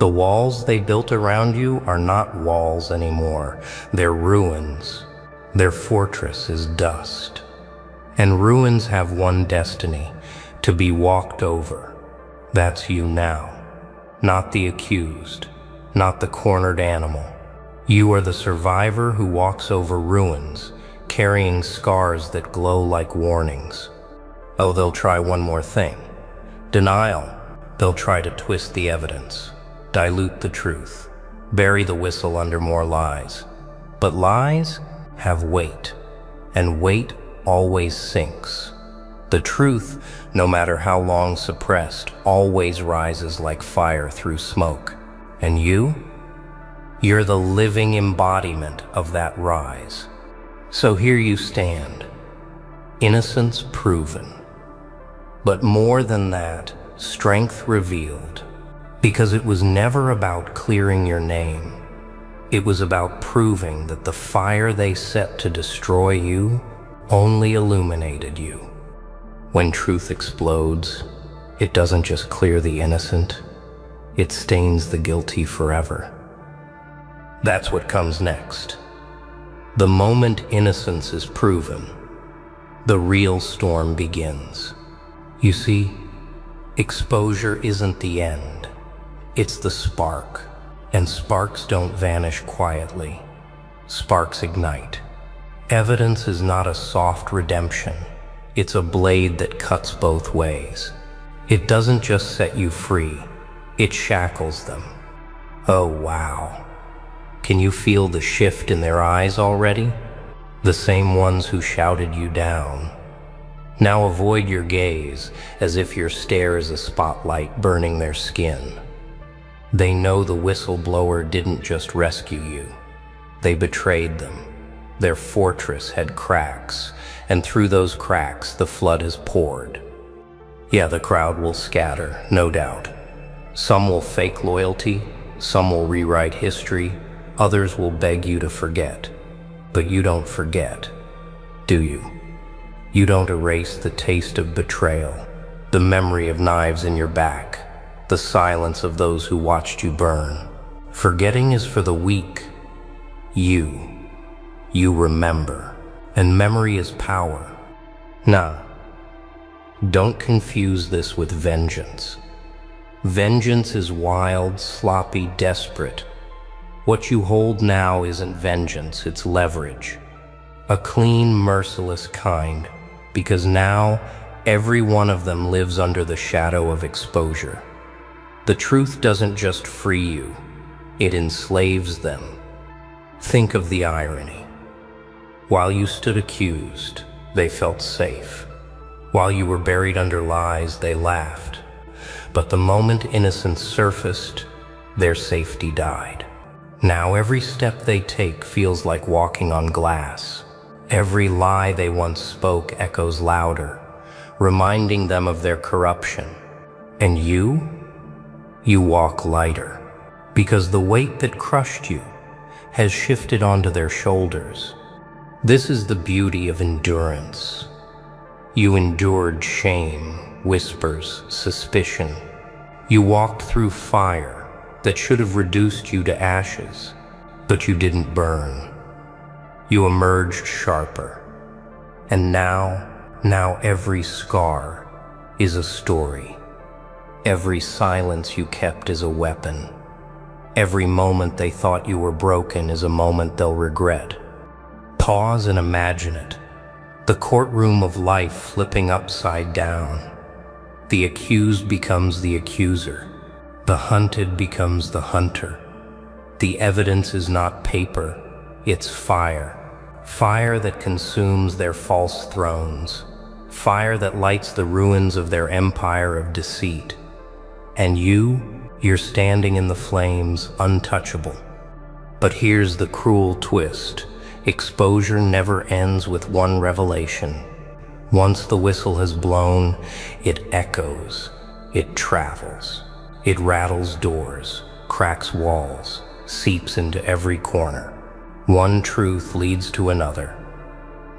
Speaker 2: The walls they built around you are not walls anymore. They're ruins. Their fortress is dust. And ruins have one destiny, to be walked over. That's you now. Not the accused, not the cornered animal. You are the survivor who walks over ruins, carrying scars that glow like warnings. Oh, they'll try one more thing. Denial. They'll try to twist the evidence, dilute the truth, bury the whistle under more lies. But lies have weight, and weight always sinks. The truth, no matter how long suppressed, always rises like fire through smoke. And you're the living embodiment of that rise. So here you stand, innocence proven. But more than that, strength revealed. Because it was never about clearing your name. It was about proving that the fire they set to destroy you only illuminated you. When truth explodes, it doesn't just clear the innocent, it stains the guilty forever. That's what comes next. The moment innocence is proven, the real storm begins. You see, exposure isn't the end, it's the spark. And sparks don't vanish quietly. Sparks ignite. Evidence is not a soft redemption. It's a blade that cuts both ways. It doesn't just set you free, it shackles them. Oh wow. Can you feel the shift in their eyes already? The same ones who shouted you down. Now avoid your gaze, as if your stare is a spotlight burning their skin. They know the whistleblower didn't just rescue you. They betrayed them. Their fortress had cracks, and through those cracks the flood has poured. Yeah, the crowd will scatter, no doubt. Some will fake loyalty, some will rewrite history, others will beg you to forget. But you don't forget, do you? You don't erase the taste of betrayal, the memory of knives in your back, the silence of those who watched you burn. Forgetting is for the weak. You remember, and memory is power. Nah, don't confuse this with vengeance. Vengeance is wild, sloppy, desperate. What you hold now isn't vengeance, it's leverage. A clean, merciless kind, because now every one of them lives under the shadow of exposure. The truth doesn't just free you, it enslaves them. Think of the irony. While you stood accused, they felt safe. While you were buried under lies, they laughed. But the moment innocence surfaced, their safety died. Now every step they take feels like walking on glass. Every lie they once spoke echoes louder, reminding them of their corruption. And you walk lighter, because the weight that crushed you has shifted onto their shoulders. This is the beauty of endurance. You endured shame, whispers, suspicion. You walked through fire that should have reduced you to ashes, but you didn't burn. You emerged sharper. And now every scar is a story. Every silence you kept is a weapon. Every moment they thought you were broken is a moment they'll regret. Pause and imagine it. The courtroom of life flipping upside down. The accused becomes the accuser. The hunted becomes the hunter. The evidence is not paper, it's fire. Fire that consumes their false thrones. Fire that lights the ruins of their empire of deceit. And you're standing in the flames, untouchable. But here's the cruel twist. Exposure never ends with one revelation. Once the whistle has blown, it echoes, it travels, it rattles doors, cracks walls, seeps into every corner. One truth leads to another.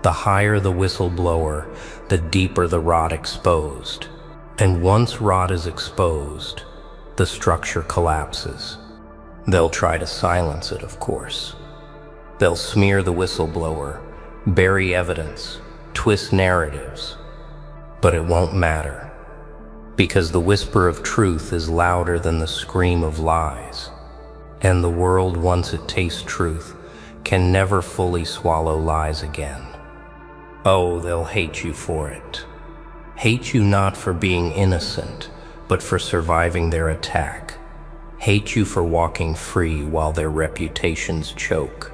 Speaker 2: The higher the whistleblower, the deeper the rot exposed. And once rot is exposed, the structure collapses. They'll try to silence it, of course. They'll smear the whistleblower, bury evidence, twist narratives. But it won't matter, because the whisper of truth is louder than the scream of lies. And the world, once it tastes truth, can never fully swallow lies again. Oh, they'll hate you for it. Hate you not for being innocent, but for surviving their attack. Hate you for walking free while their reputations choke.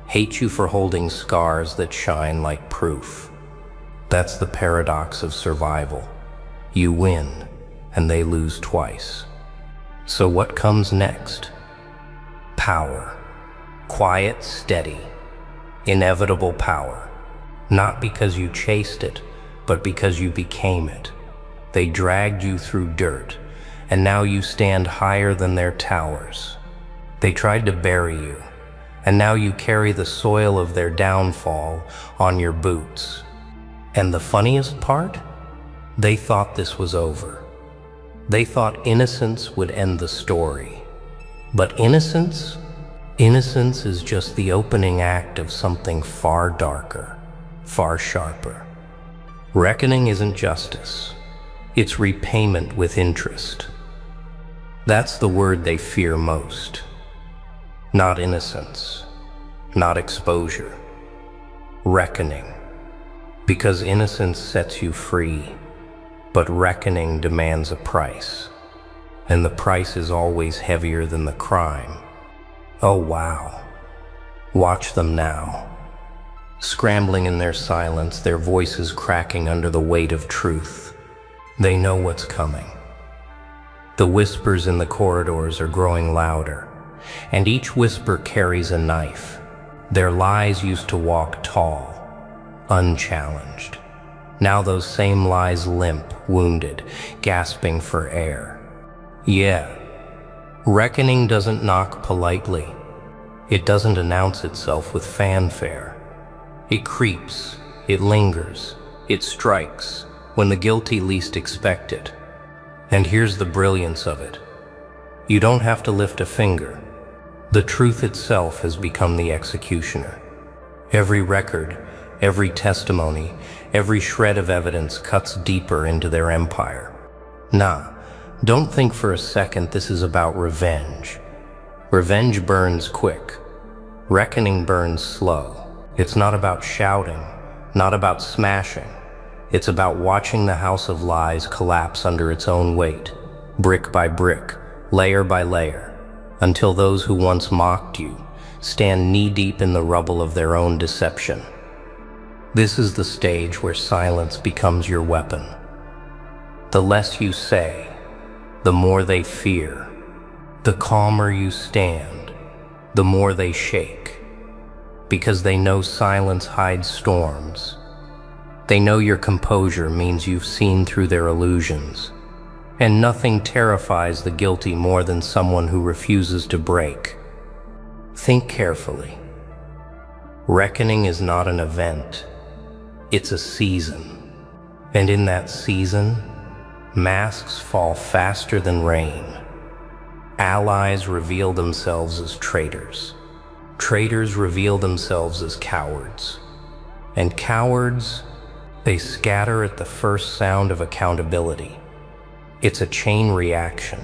Speaker 2: Hate you for holding scars that shine like proof. That's the paradox of survival. You win, and they lose twice. So what comes next? Power. Quiet, steady, inevitable power. Not because you chased it, but because you became it. They dragged you through dirt, and now you stand higher than their towers. They tried to bury you, and now you carry the soil of their downfall on your boots. And the funniest part? They thought this was over. They thought innocence would end the story. But innocence is just the opening act of something far darker, far sharper. Reckoning isn't justice. It's repayment with interest. That's the word they fear most. Not innocence, not exposure. Reckoning. Because innocence sets you free, but reckoning demands a price. And the price is always heavier than the crime. Oh wow. Watch them now. Scrambling in their silence, their voices cracking under the weight of truth. They know what's coming. The whispers in the corridors are growing louder, and each whisper carries a knife. Their lies used to walk tall, unchallenged. Now those same lies limp, wounded, gasping for air. Yeah, reckoning doesn't knock politely. It doesn't announce itself with fanfare. It creeps, it lingers, it strikes when the guilty least expect it. And here's the brilliance of it. You don't have to lift a finger. The truth itself has become the executioner. Every record, every testimony, every shred of evidence cuts deeper into their empire. Nah, don't think for a second this is about revenge. Revenge burns quick. Reckoning burns slow. It's not about shouting, not about smashing. It's about watching the house of lies collapse under its own weight, brick by brick, layer by layer, until those who once mocked you stand knee-deep in the rubble of their own deception. This is the stage where silence becomes your weapon. The less you say, the more they fear. The calmer you stand, the more they shake. Because they know silence hides storms. They know your composure means you've seen through their illusions. And nothing terrifies the guilty more than someone who refuses to break. Think carefully. Reckoning is not an event. It's a season. And in that season, masks fall faster than rain. Allies reveal themselves as traitors. Traitors reveal themselves as cowards. And cowards, they scatter at the first sound of accountability. It's a chain reaction.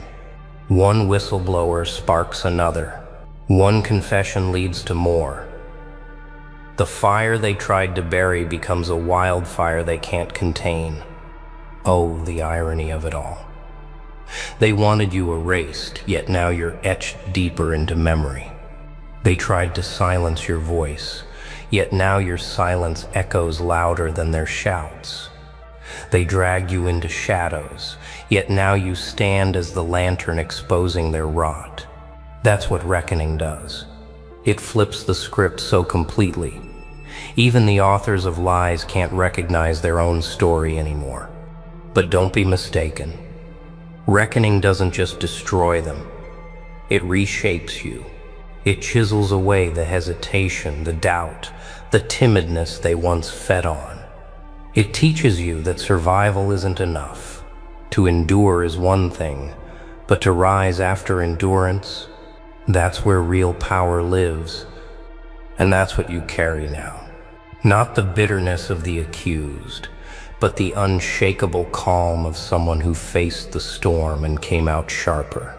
Speaker 2: One whistleblower sparks another. One confession leads to more. The fire they tried to bury becomes a wildfire they can't contain. Oh, the irony of it all. They wanted you erased, yet now you're etched deeper into memory. They tried to silence your voice, yet now your silence echoes louder than their shouts. They dragged you into shadows, yet now you stand as the lantern exposing their rot. That's what reckoning does. It flips the script so completely. Even the authors of lies can't recognize their own story anymore. But don't be mistaken. Reckoning doesn't just destroy them. It reshapes you. It chisels away the hesitation, the doubt, the timidness they once fed on. It teaches you that survival isn't enough. To endure is one thing, But to rise after endurance, that's where real power lives. And that's what you carry now. Not the bitterness of the accused, but the unshakable calm of someone who faced the storm and came out sharper.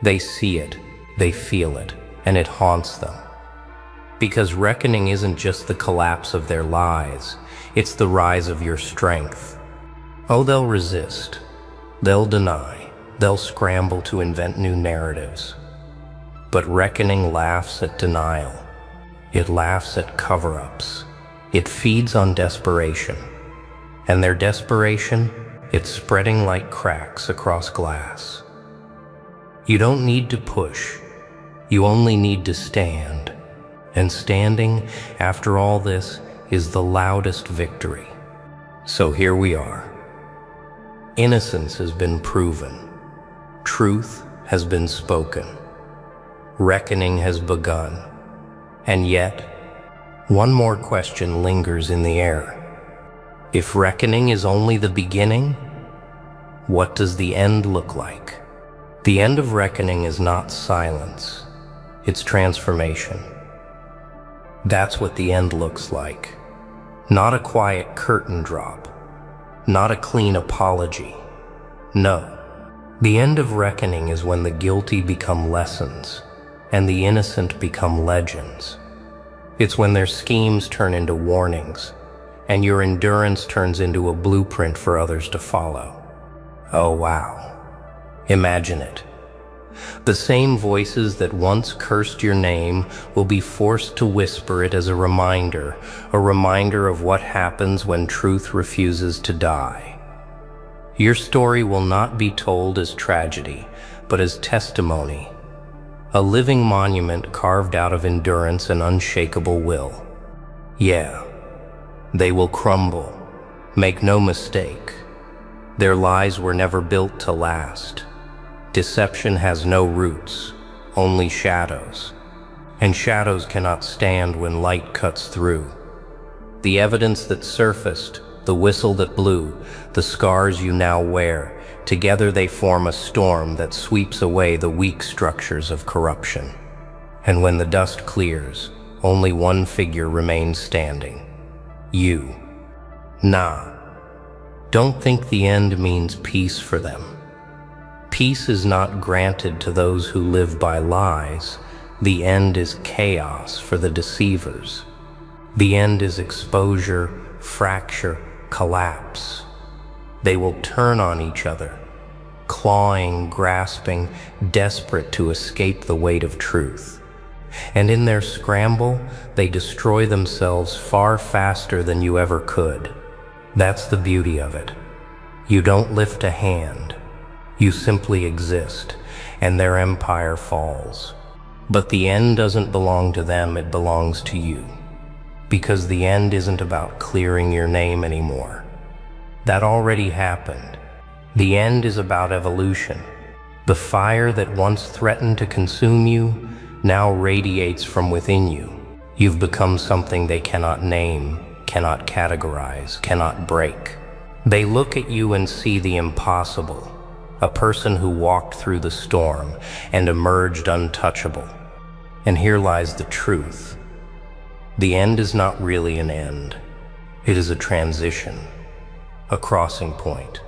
Speaker 2: They see it, they feel it, and it haunts them. Because reckoning isn't just the collapse of their lies, it's the rise of your strength. Oh, they'll resist, they'll deny, they'll scramble to invent new narratives. But reckoning laughs at denial. It laughs at cover-ups. It feeds on desperation. And their desperation, it's spreading like cracks across glass. You don't need to push. You only need to stand. And standing, after all this, is the loudest victory. So here we are. Innocence has been proven. Truth has been spoken. Reckoning has begun. And yet, one more question lingers in the air. If reckoning is only the beginning, what does the end look like? The end of reckoning is not silence, it's transformation. That's what the end looks like. Not a quiet curtain drop, not a clean apology. No, the end of reckoning is when the guilty become lessons and the innocent become legends. It's when their schemes turn into warnings and your endurance turns into a blueprint for others to follow. Oh wow. Imagine it. The same voices that once cursed your name will be forced to whisper it as a reminder of what happens when truth refuses to die. Your story will not be told as tragedy, but as testimony, a living monument carved out of endurance and unshakable will. Yeah, they will crumble. Make no mistake. Their lies were never built to last. Deception has no roots, only shadows. And shadows cannot stand when light cuts through. The evidence that surfaced, the whistle that blew, the scars you now wear, together they form a storm that sweeps away the weak structures of corruption. And when the dust clears, only one figure remains standing. You. Nah. Don't think the end means peace for them. Peace is not granted to those who live by lies. The end is chaos for the deceivers. The end is exposure, fracture, collapse. They will turn on each other, clawing, grasping, desperate to escape the weight of truth. And in their scramble, they destroy themselves far faster than you ever could. That's the beauty of it. You don't lift a hand. You simply exist, and their empire falls. But the end doesn't belong to them, it belongs to you. Because the end isn't about clearing your name anymore. That already happened. The end is about evolution. The fire that once threatened to consume you now radiates from within you. You've become something they cannot name, cannot categorize, cannot break. They look at you and see the impossible, a person who walked through the storm and emerged untouchable. And here lies the truth. The end is not really an end. It is a transition, a crossing point.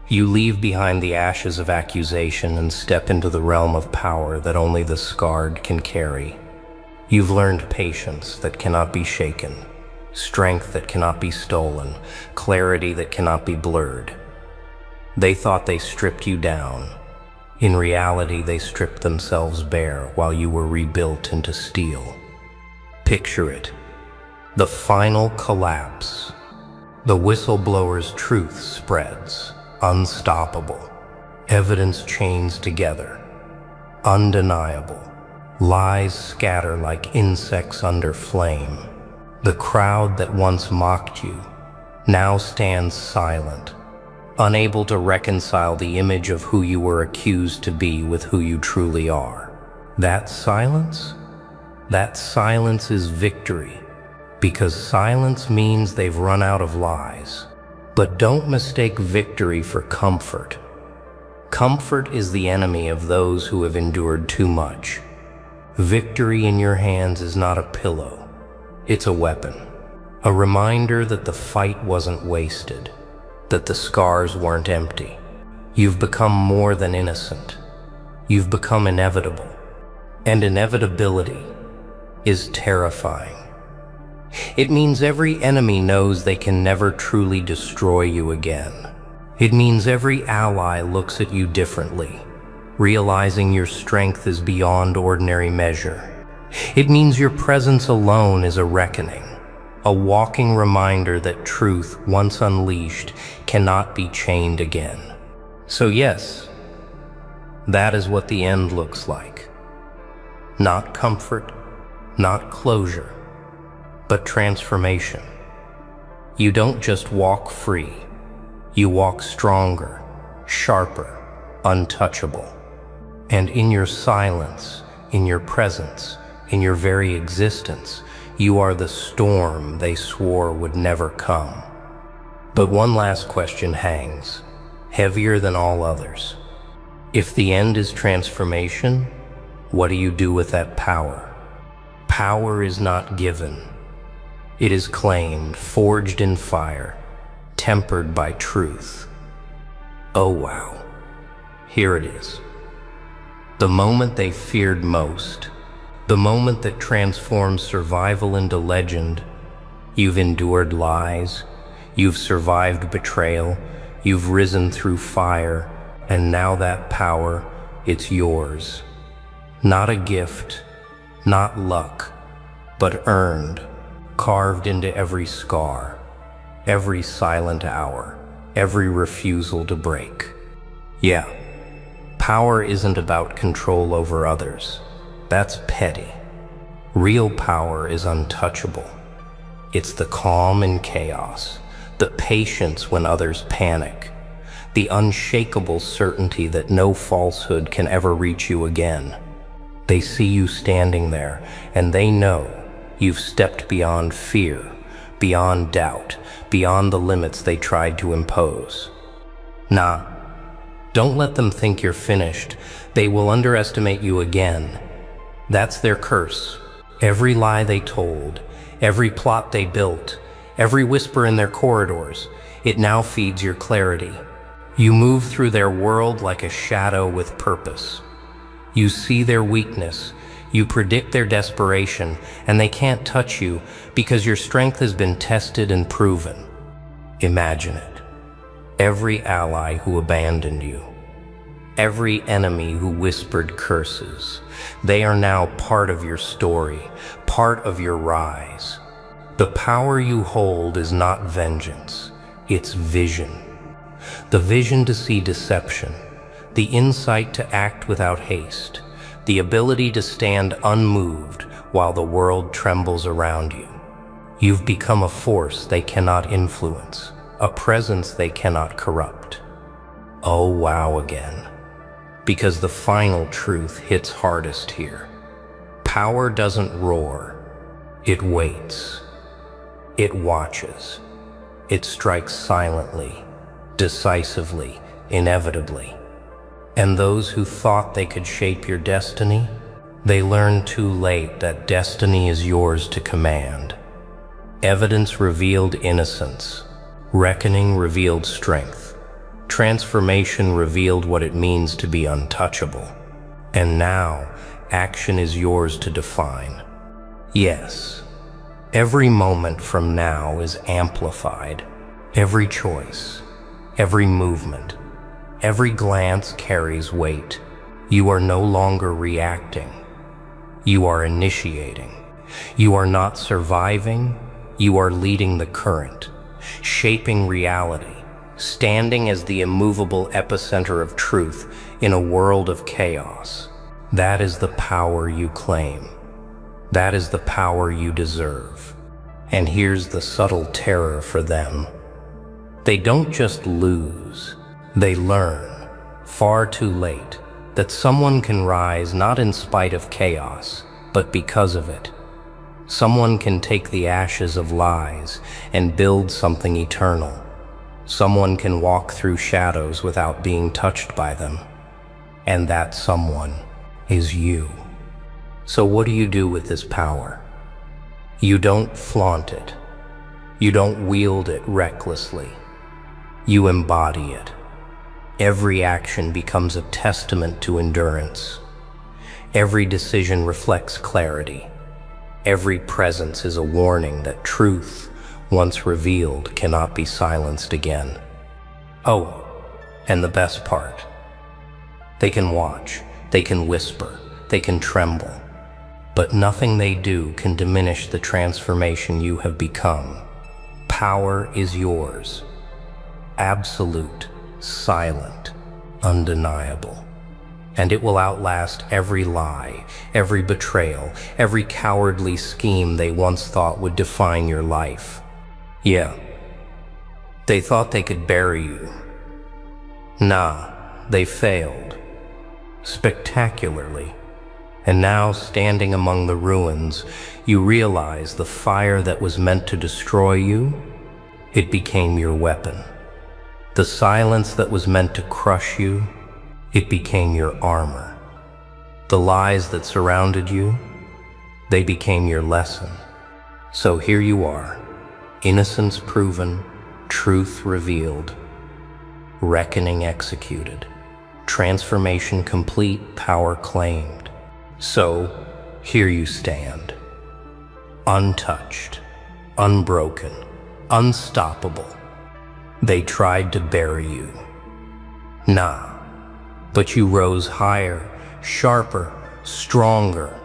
Speaker 2: You leave behind the ashes of accusation and step into the realm of power that only the scarred can carry. You've learned patience that cannot be shaken, strength that cannot be stolen, clarity that cannot be blurred. They thought they stripped you down. In reality, they stripped themselves bare while you were rebuilt into steel. Picture it. The final collapse. The whistleblower's truth spreads, unstoppable. Evidence chains together, undeniable. Lies scatter like insects under flame. The crowd that once mocked you now stands silent, unable to reconcile the image of who you were accused to be with who you truly are. That silence is victory, because silence means they've run out of lies. But don't mistake victory for comfort. Comfort is the enemy of those who have endured too much. Victory in your hands is not a pillow. It's a weapon. A reminder that the fight wasn't wasted, that the scars weren't empty. You've become more than innocent. You've become inevitable. And inevitability is terrifying. It means every enemy knows they can never truly destroy you again. It means every ally looks at you differently, realizing your strength is beyond ordinary measure. It means your presence alone is a reckoning, a walking reminder that truth, once unleashed, cannot be chained again. So yes, that is what the end looks like. Not comfort, not closure, but transformation. You don't just walk free, you walk stronger, sharper, untouchable. And in your silence, in your presence, in your very existence, you are the storm they swore would never come. But one last question hangs, heavier than all others. If the end is transformation, what do you do with that power? Power is not given. It is claimed, forged in fire, tempered by truth. Oh wow, here it is. The moment they feared most, the moment that transformed survival into legend. You've endured lies, you've survived betrayal, you've risen through fire, and now that power, it's yours. Not a gift, not luck, but earned, carved into every scar, every silent hour, every refusal to break. Yeah, power isn't about control over others. That's petty. Real power is untouchable. It's the calm in chaos, the patience when others panic, the unshakable certainty that no falsehood can ever reach you again. They see you standing there, and they know you've stepped beyond fear, beyond doubt, beyond the limits they tried to impose. Nah, don't let them think you're finished. They will underestimate you again. That's their curse. Every lie they told, every plot they built, every whisper in their corridors, it now feeds your clarity. You move through their world like a shadow with purpose. You see their weakness, you predict their desperation, and they can't touch you because your strength has been tested and proven. Imagine it. Every ally who abandoned you, every enemy who whispered curses, they are now part of your story, part of your rise. The power you hold is not vengeance, it's vision. The vision to see deception, the insight to act without haste, the ability to stand unmoved while the world trembles around you. You've become a force they cannot influence, a presence they cannot corrupt. Oh wow again, because the final truth hits hardest here. Power doesn't roar, it waits. It watches. It strikes silently, decisively, inevitably. And those who thought they could shape your destiny, they learned too late that destiny is yours to command. Evidence revealed innocence. Reckoning revealed strength. Transformation revealed what it means to be untouchable. And now, action is yours to define. Yes, every moment from now is amplified. Every choice, every movement, every glance carries weight. You are no longer reacting. You are initiating. You are not surviving. You are leading the current, shaping reality, standing as the immovable epicenter of truth in a world of chaos. That is the power you claim. That is the power you deserve. And here's the subtle terror for them. They don't just lose, they learn, far too late, that someone can rise not in spite of chaos, but because of it. Someone can take the ashes of lies and build something eternal. Someone can walk through shadows without being touched by them, and that someone is you. So what do you do with this power? You don't flaunt it. You don't wield it recklessly. You embody it. Every action becomes a testament to endurance. Every decision reflects clarity. Every presence is a warning that truth, once revealed, cannot be silenced again. Oh, and the best part. They can watch, they can whisper, they can tremble, but nothing they do can diminish the transformation you have become. Power is yours. Absolute, silent, undeniable. And it will outlast every lie, every betrayal, every cowardly scheme they once thought would define your life. Yeah, they thought they could bury you. Nah, they failed. Spectacularly. And now, standing among the ruins, you realize the fire that was meant to destroy you, it became your weapon. The silence that was meant to crush you, it became your armor. The lies that surrounded you, they became your lesson. So here you are, innocence proven, truth revealed, reckoning executed, transformation complete, power claimed. So here you stand, untouched, unbroken, unstoppable. They tried to bury you. Nah. But you rose higher, sharper, stronger.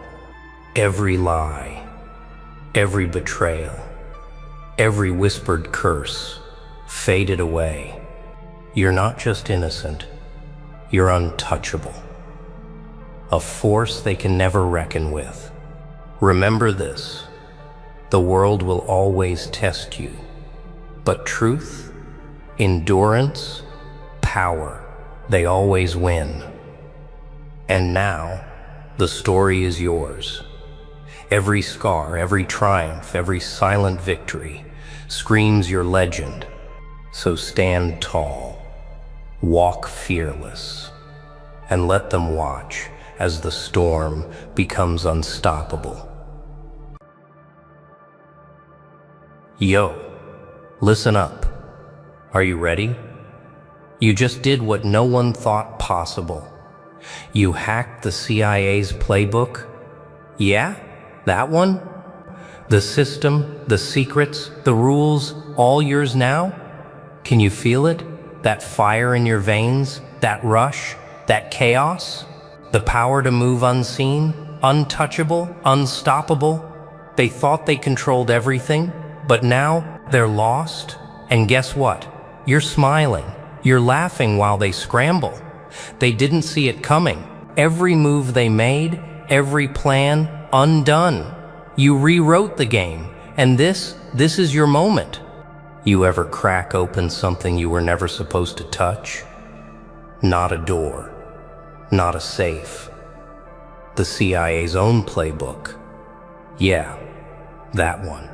Speaker 2: Every lie, every betrayal, every whispered curse faded away. You're not just innocent, you're untouchable. A force they can never reckon with. Remember this, the world will always test you, but truth, endurance, power, they always win. And now, the story is yours. Every scar, every triumph, every silent victory screams your legend. So stand tall, walk fearless, and let them watch as the storm becomes unstoppable. Yo, listen up. Are you ready? You just did what no one thought possible. You hacked the CIA's playbook. Yeah, that one? The system, the secrets, the rules, all yours now? Can you feel it? That fire in your veins? That rush? That chaos? The power to move unseen? Untouchable? Unstoppable? They thought they controlled everything, but now they're lost. And guess what? You're smiling. You're laughing while they scramble. They didn't see it coming. Every move they made, every plan, undone. You rewrote the game, and this is your moment. You ever crack open something you were never supposed to touch? Not a door, not a safe. The CIA's own playbook. Yeah, that one.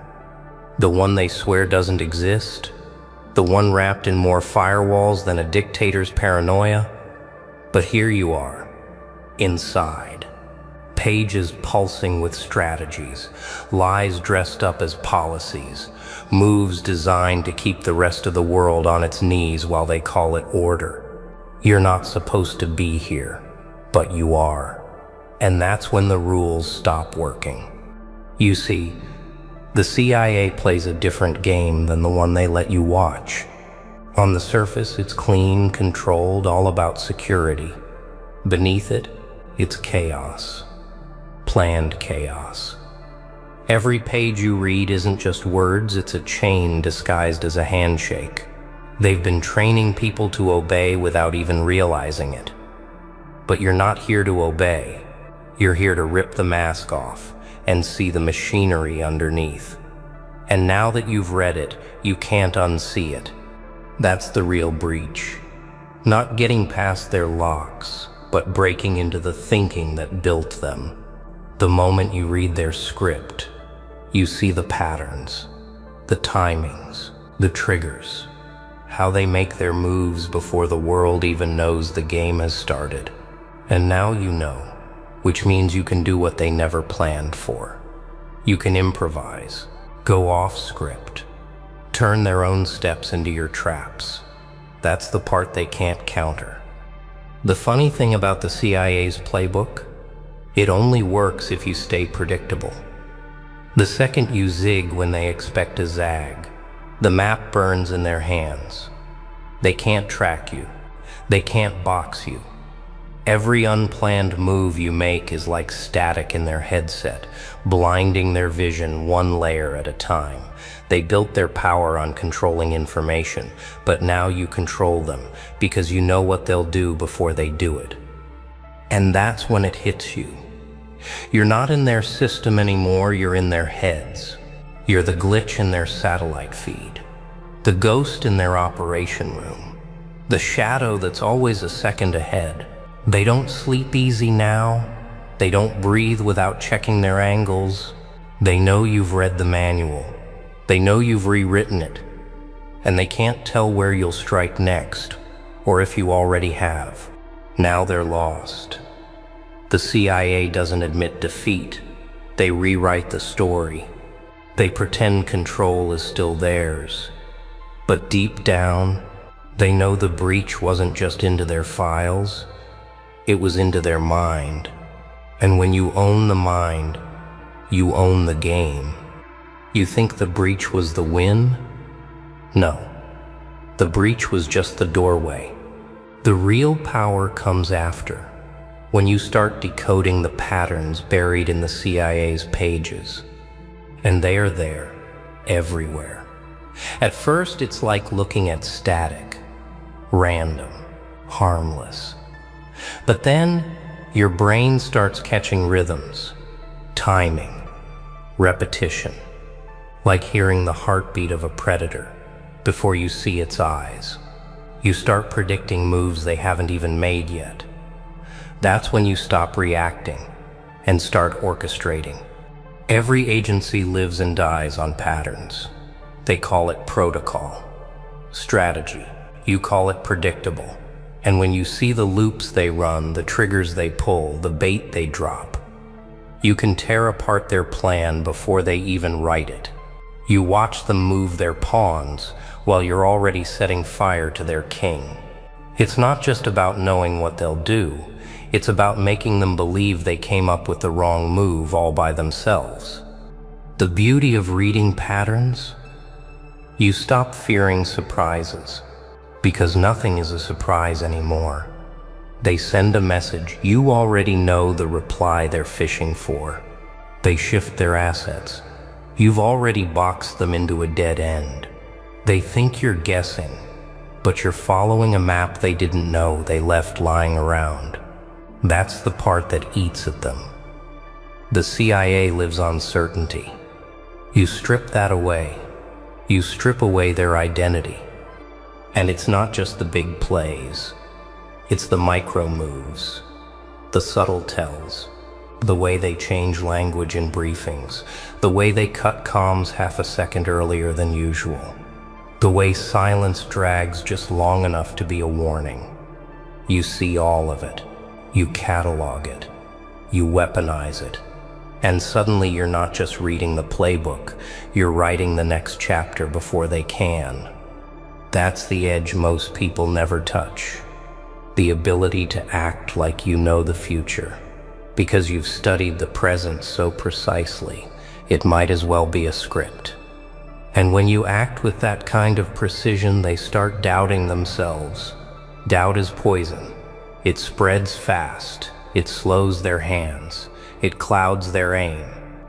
Speaker 2: The one they swear doesn't exist. The one wrapped in more firewalls than a dictator's paranoia. But here you are, inside. Pages pulsing with strategies, lies dressed up as policies, moves designed to keep the rest of the world on its knees while they call it order. You're not supposed to be here, but you are. And that's when the rules stop working. You see, the CIA plays a different game than the one they let you watch. On the surface, it's clean, controlled, all about security. Beneath it, it's chaos. Planned chaos. Every page you read isn't just words, it's a chain disguised as a handshake. They've been training people to obey without even realizing it. But you're not here to obey. You're here to rip the mask off and see the machinery underneath. And now that you've read it, you can't unsee it. That's the real breach. Not getting past their locks, but breaking into the thinking that built them. The moment you read their script, you see the patterns, the timings, the triggers, how they make their moves before the world even knows the game has started. And now you know, which means you can do what they never planned for. You can improvise, go off script, turn their own steps into your traps. That's the part they can't counter. The funny thing about the CIA's playbook, it only works if you stay predictable. The second you zig when they expect a zag, the map burns in their hands. They can't track you. They can't box you. Every unplanned move you make is like static in their headset, blinding their vision one layer at a time. They built their power on controlling information, but now you control them because you know what they'll do before they do it. And that's when it hits you. You're not in their system anymore, you're in their heads. You're the glitch in their satellite feed, the ghost in their operation room, the shadow that's always a second ahead. They don't sleep easy now. They don't breathe without checking their angles. They know you've read the manual. They know you've rewritten it. And they can't tell where you'll strike next, or if you already have. Now they're lost. The CIA doesn't admit defeat. They rewrite the story. They pretend control is still theirs. But deep down, they know the breach wasn't just into their files. It was into their mind. And when you own the mind, you own the game. You think the breach was the win? No. The breach was just the doorway. The real power comes after, when you start decoding the patterns buried in the CIA's pages. And they are there, everywhere. At first, it's like looking at static, random, harmless. But then, your brain starts catching rhythms, timing, repetition, like hearing the heartbeat of a predator before you see its eyes. You start predicting moves they haven't even made yet. That's when you stop reacting and start orchestrating. Every agency lives and dies on patterns. They call it protocol, strategy. You call it predictable. And when you see the loops they run, the triggers they pull, the bait they drop, you can tear apart their plan before they even write it. You watch them move their pawns while you're already setting fire to their king. It's not just about knowing what they'll do. It's about making them believe they came up with the wrong move all by themselves. The beauty of reading patterns? You stop fearing surprises, because nothing is a surprise anymore. They send a message. You already know the reply they're fishing for. They shift their assets. You've already boxed them into a dead end. They think you're guessing, but you're following a map they didn't know they left lying around. That's the part that eats at them. The CIA lives on certainty. You strip that away. You strip away their identity. And it's not just the big plays. It's the micro moves, the subtle tells, the way they change language in briefings, the way they cut comms half a second earlier than usual, the way silence drags just long enough to be a warning. You see all of it. You catalog it. You weaponize it. And suddenly you're not just reading the playbook, you're writing the next chapter before they can. That's the edge most people never touch. The ability to act like you know the future. Because you've studied the present so precisely, it might as well be a script. And when you act with that kind of precision, they start doubting themselves. Doubt is poison. It spreads fast. It slows their hands. It clouds their aim.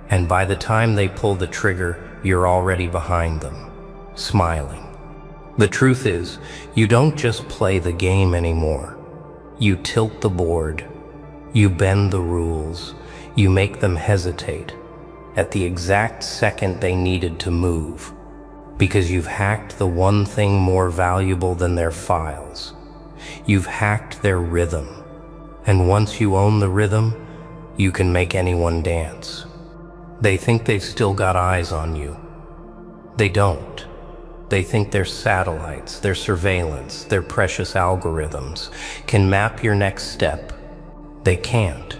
Speaker 2: And by the time they pull the trigger, you're already behind them, smiling. The truth is, you don't just play the game anymore. You tilt the board. You bend the rules. You make them hesitate at the exact second they needed to move, because you've hacked the one thing more valuable than their files. You've hacked their rhythm. And once you own the rhythm, you can make anyone dance. They think they've still got eyes on you. They don't. They think their satellites, their surveillance, their precious algorithms can map your next step. They can't,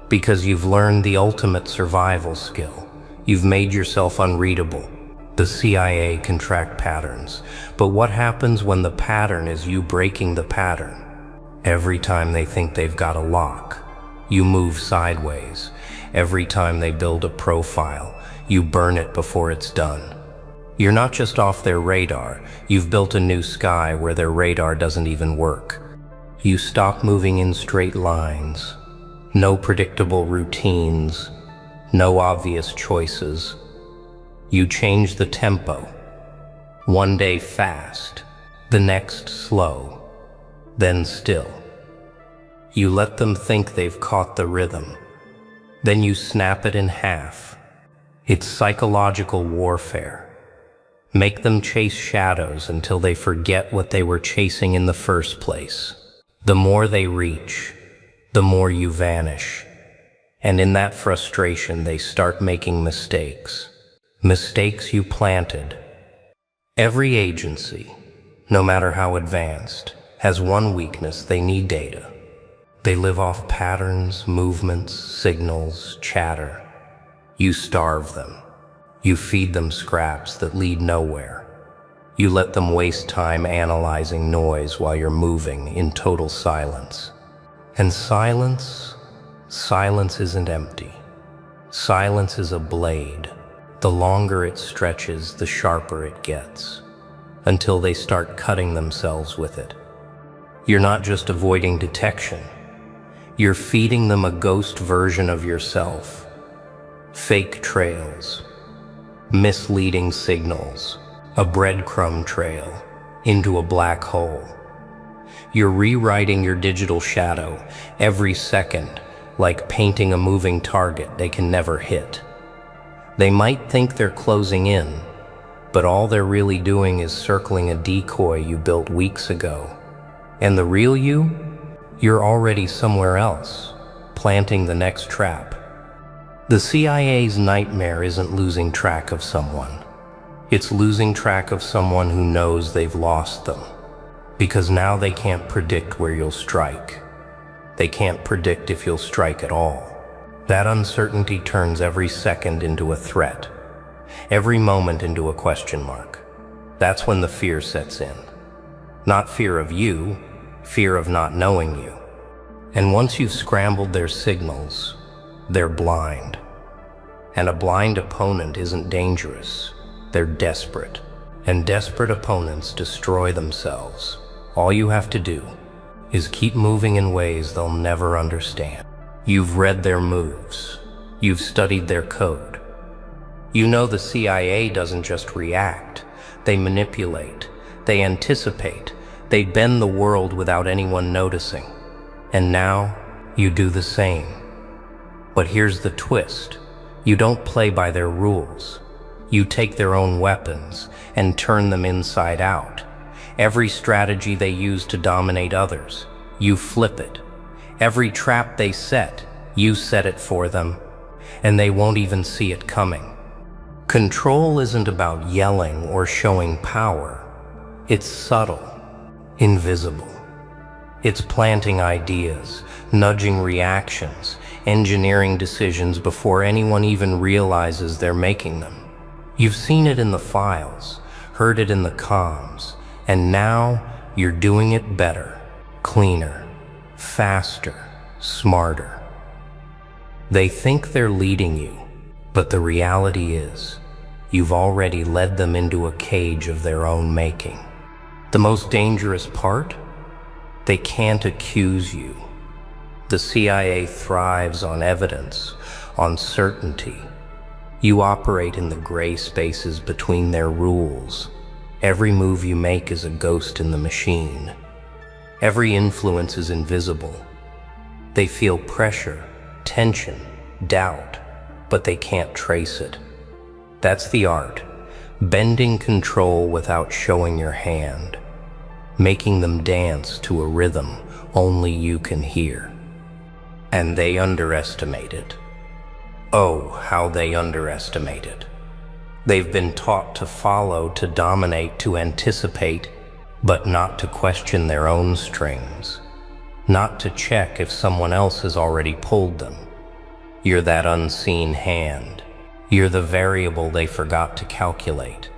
Speaker 2: because you've learned the ultimate survival skill. You've made yourself unreadable. The CIA can track patterns, but what happens when the pattern is you breaking the pattern? Every time they think they've got a lock, you move sideways. Every time they build a profile, you burn it before it's done. You're not just off their radar, you've built a new sky where their radar doesn't even work. You stop moving in straight lines. No predictable routines, no obvious choices. You change the tempo. One day fast, the next slow, then still. You let them think they've caught the rhythm. Then you snap it in half. It's psychological warfare. Make them chase shadows until they forget what they were chasing in the first place. The more they reach, the more you vanish. And in that frustration, they start making mistakes. Mistakes you planted. Every agency, no matter how advanced, has one weakness: they need data. They live off patterns, movements, signals, chatter. You starve them. You feed them scraps that lead nowhere. You let them waste time analyzing noise while you're moving in total silence. And silence isn't empty. Silence is a blade. The longer it stretches, the sharper it gets, until they start cutting themselves with it. You're not just avoiding detection. You're feeding them a ghost version of yourself. Fake trails, misleading signals, a breadcrumb trail into a black hole. You're rewriting your digital shadow every second, like painting a moving target they can never hit. They might think they're closing in, but all they're really doing is circling a decoy you built weeks ago. And the real you're already somewhere else, planting the next trap. The CIA's nightmare isn't losing track of someone. It's losing track of someone who knows they've lost them. Because now they can't predict where you'll strike. They can't predict if you'll strike at all. That uncertainty turns every second into a threat, every moment into a question mark. That's when the fear sets in. Not fear of you, fear of not knowing you. And once you've scrambled their signals, they're blind. And a blind opponent isn't dangerous, they're desperate. And desperate opponents destroy themselves. All you have to do is keep moving in ways they'll never understand. You've read their moves. You've studied their code. You know the CIA doesn't just react. They manipulate. They anticipate. They bend the world without anyone noticing. And now, you do the same. But here's the twist. You don't play by their rules. You take their own weapons and turn them inside out. Every strategy they use to dominate others, you flip it. Every trap they set, you set it for them, and they won't even see it coming. Control isn't about yelling or showing power. It's subtle, invisible. It's planting ideas, nudging reactions, engineering decisions before anyone even realizes they're making them. You've seen it in the files, heard it in the comms, and now you're doing it better, cleaner, faster, smarter. They think they're leading you, but the reality is, you've already led them into a cage of their own making. The most dangerous part? They can't accuse you. The CIA thrives on evidence, on certainty. You operate in the gray spaces between their rules. Every move you make is a ghost in the machine. Every influence is invisible. They feel pressure, tension, doubt, but they can't trace it. That's the art, bending control without showing your hand, making them dance to a rhythm only you can hear. And they underestimate it. Oh, how they underestimate it. They've been taught to follow, to dominate, to anticipate, but not to question their own strings, not to check if someone else has already pulled them. You're that unseen hand. You're the variable they forgot to calculate.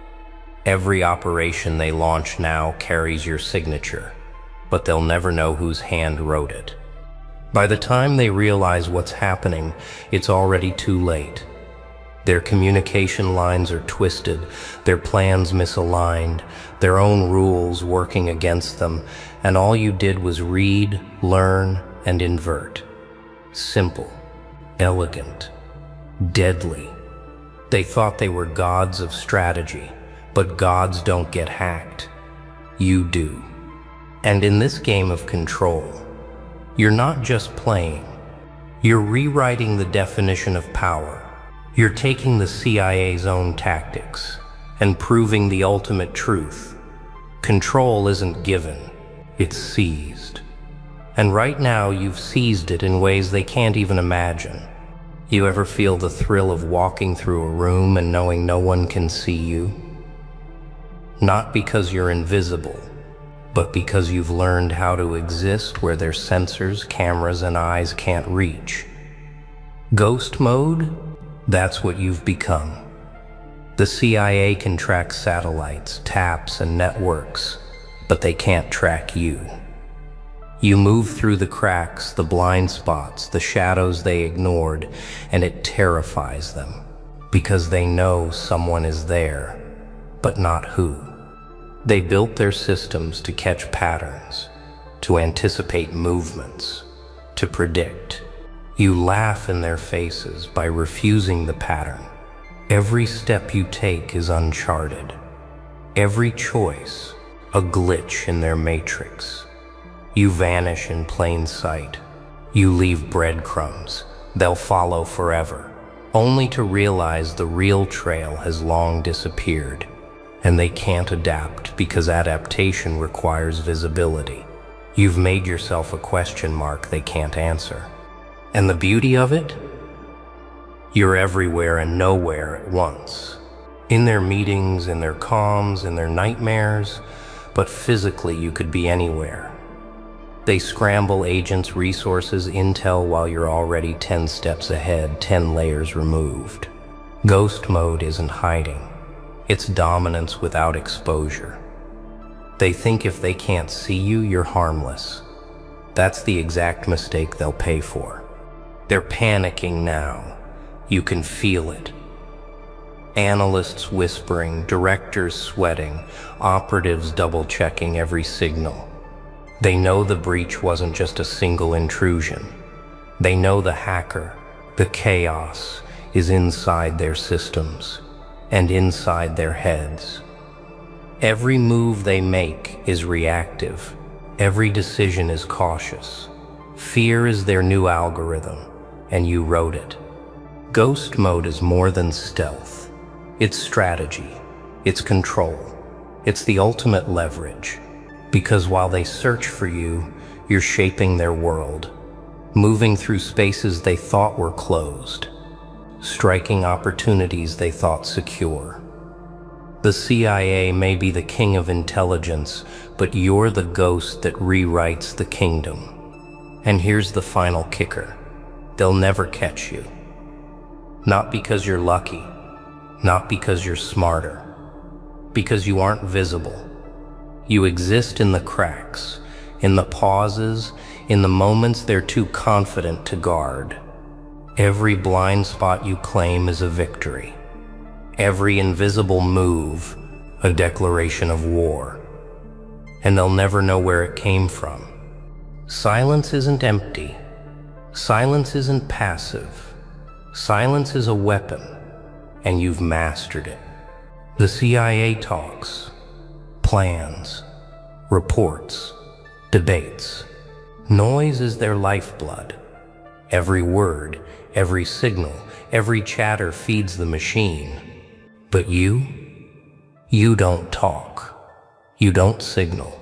Speaker 2: Every operation they launch now carries your signature, but they'll never know whose hand wrote it. By the time they realize what's happening, it's already too late. Their communication lines are twisted, their plans misaligned, their own rules working against them, and all you did was read, learn, and invert. Simple, elegant, deadly. They thought they were gods of strategy, but gods don't get hacked. You do. And in this game of control, you're not just playing. You're rewriting the definition of power. You're taking the CIA's own tactics and proving the ultimate truth. Control isn't given, it's seized. And right now you've seized it in ways they can't even imagine. You ever feel the thrill of walking through a room and knowing no one can see you? Not because you're invisible, but because you've learned how to exist where their sensors, cameras, and eyes can't reach. Ghost mode? That's what you've become. The CIA can track satellites, taps, and networks, but they can't track you. You move through the cracks, the blind spots, the shadows they ignored, and it terrifies them, because they know someone is there, but not who. They built their systems to catch patterns, to anticipate movements, to predict. You laugh in their faces by refusing the pattern. Every step you take is uncharted. Every choice, a glitch in their matrix. You vanish in plain sight. You leave breadcrumbs. They'll follow forever, only to realize the real trail has long disappeared. And they can't adapt because adaptation requires visibility. You've made yourself a question mark they can't answer. And the beauty of it? You're everywhere and nowhere at once. In their meetings, in their calms, in their nightmares, but physically you could be anywhere. They scramble agents, resources, intel while you're already 10 steps ahead, 10 layers removed. Ghost mode isn't hiding. It's dominance without exposure. They think if they can't see you, you're harmless. That's the exact mistake they'll pay for. They're panicking now. You can feel it. Analysts whispering, directors sweating, operatives double-checking every signal. They know the breach wasn't just a single intrusion. They know the hacker, the chaos, is inside their systems and inside their heads. Every move they make is reactive. Every decision is cautious. Fear is their new algorithm, and you wrote it. Ghost mode is more than stealth. It's strategy. It's control. It's the ultimate leverage. Because while they search for you, you're shaping their world, moving through spaces they thought were closed, striking opportunities they thought secure. The CIA may be the king of intelligence, but you're the ghost that rewrites the kingdom. And here's the final kicker. They'll never catch you. Not because you're lucky, not because you're smarter, because you aren't visible. You exist in the cracks, in the pauses, in the moments they're too confident to guard. Every blind spot you claim is a victory. Every invisible move, a declaration of war. And they'll never know where it came from. Silence isn't empty. Silence isn't passive. Silence is a weapon, and you've mastered it. The CIA talks, plans, reports, debates. Noise is their lifeblood. Every word, every signal, every chatter feeds the machine. But you don't talk. You don't signal.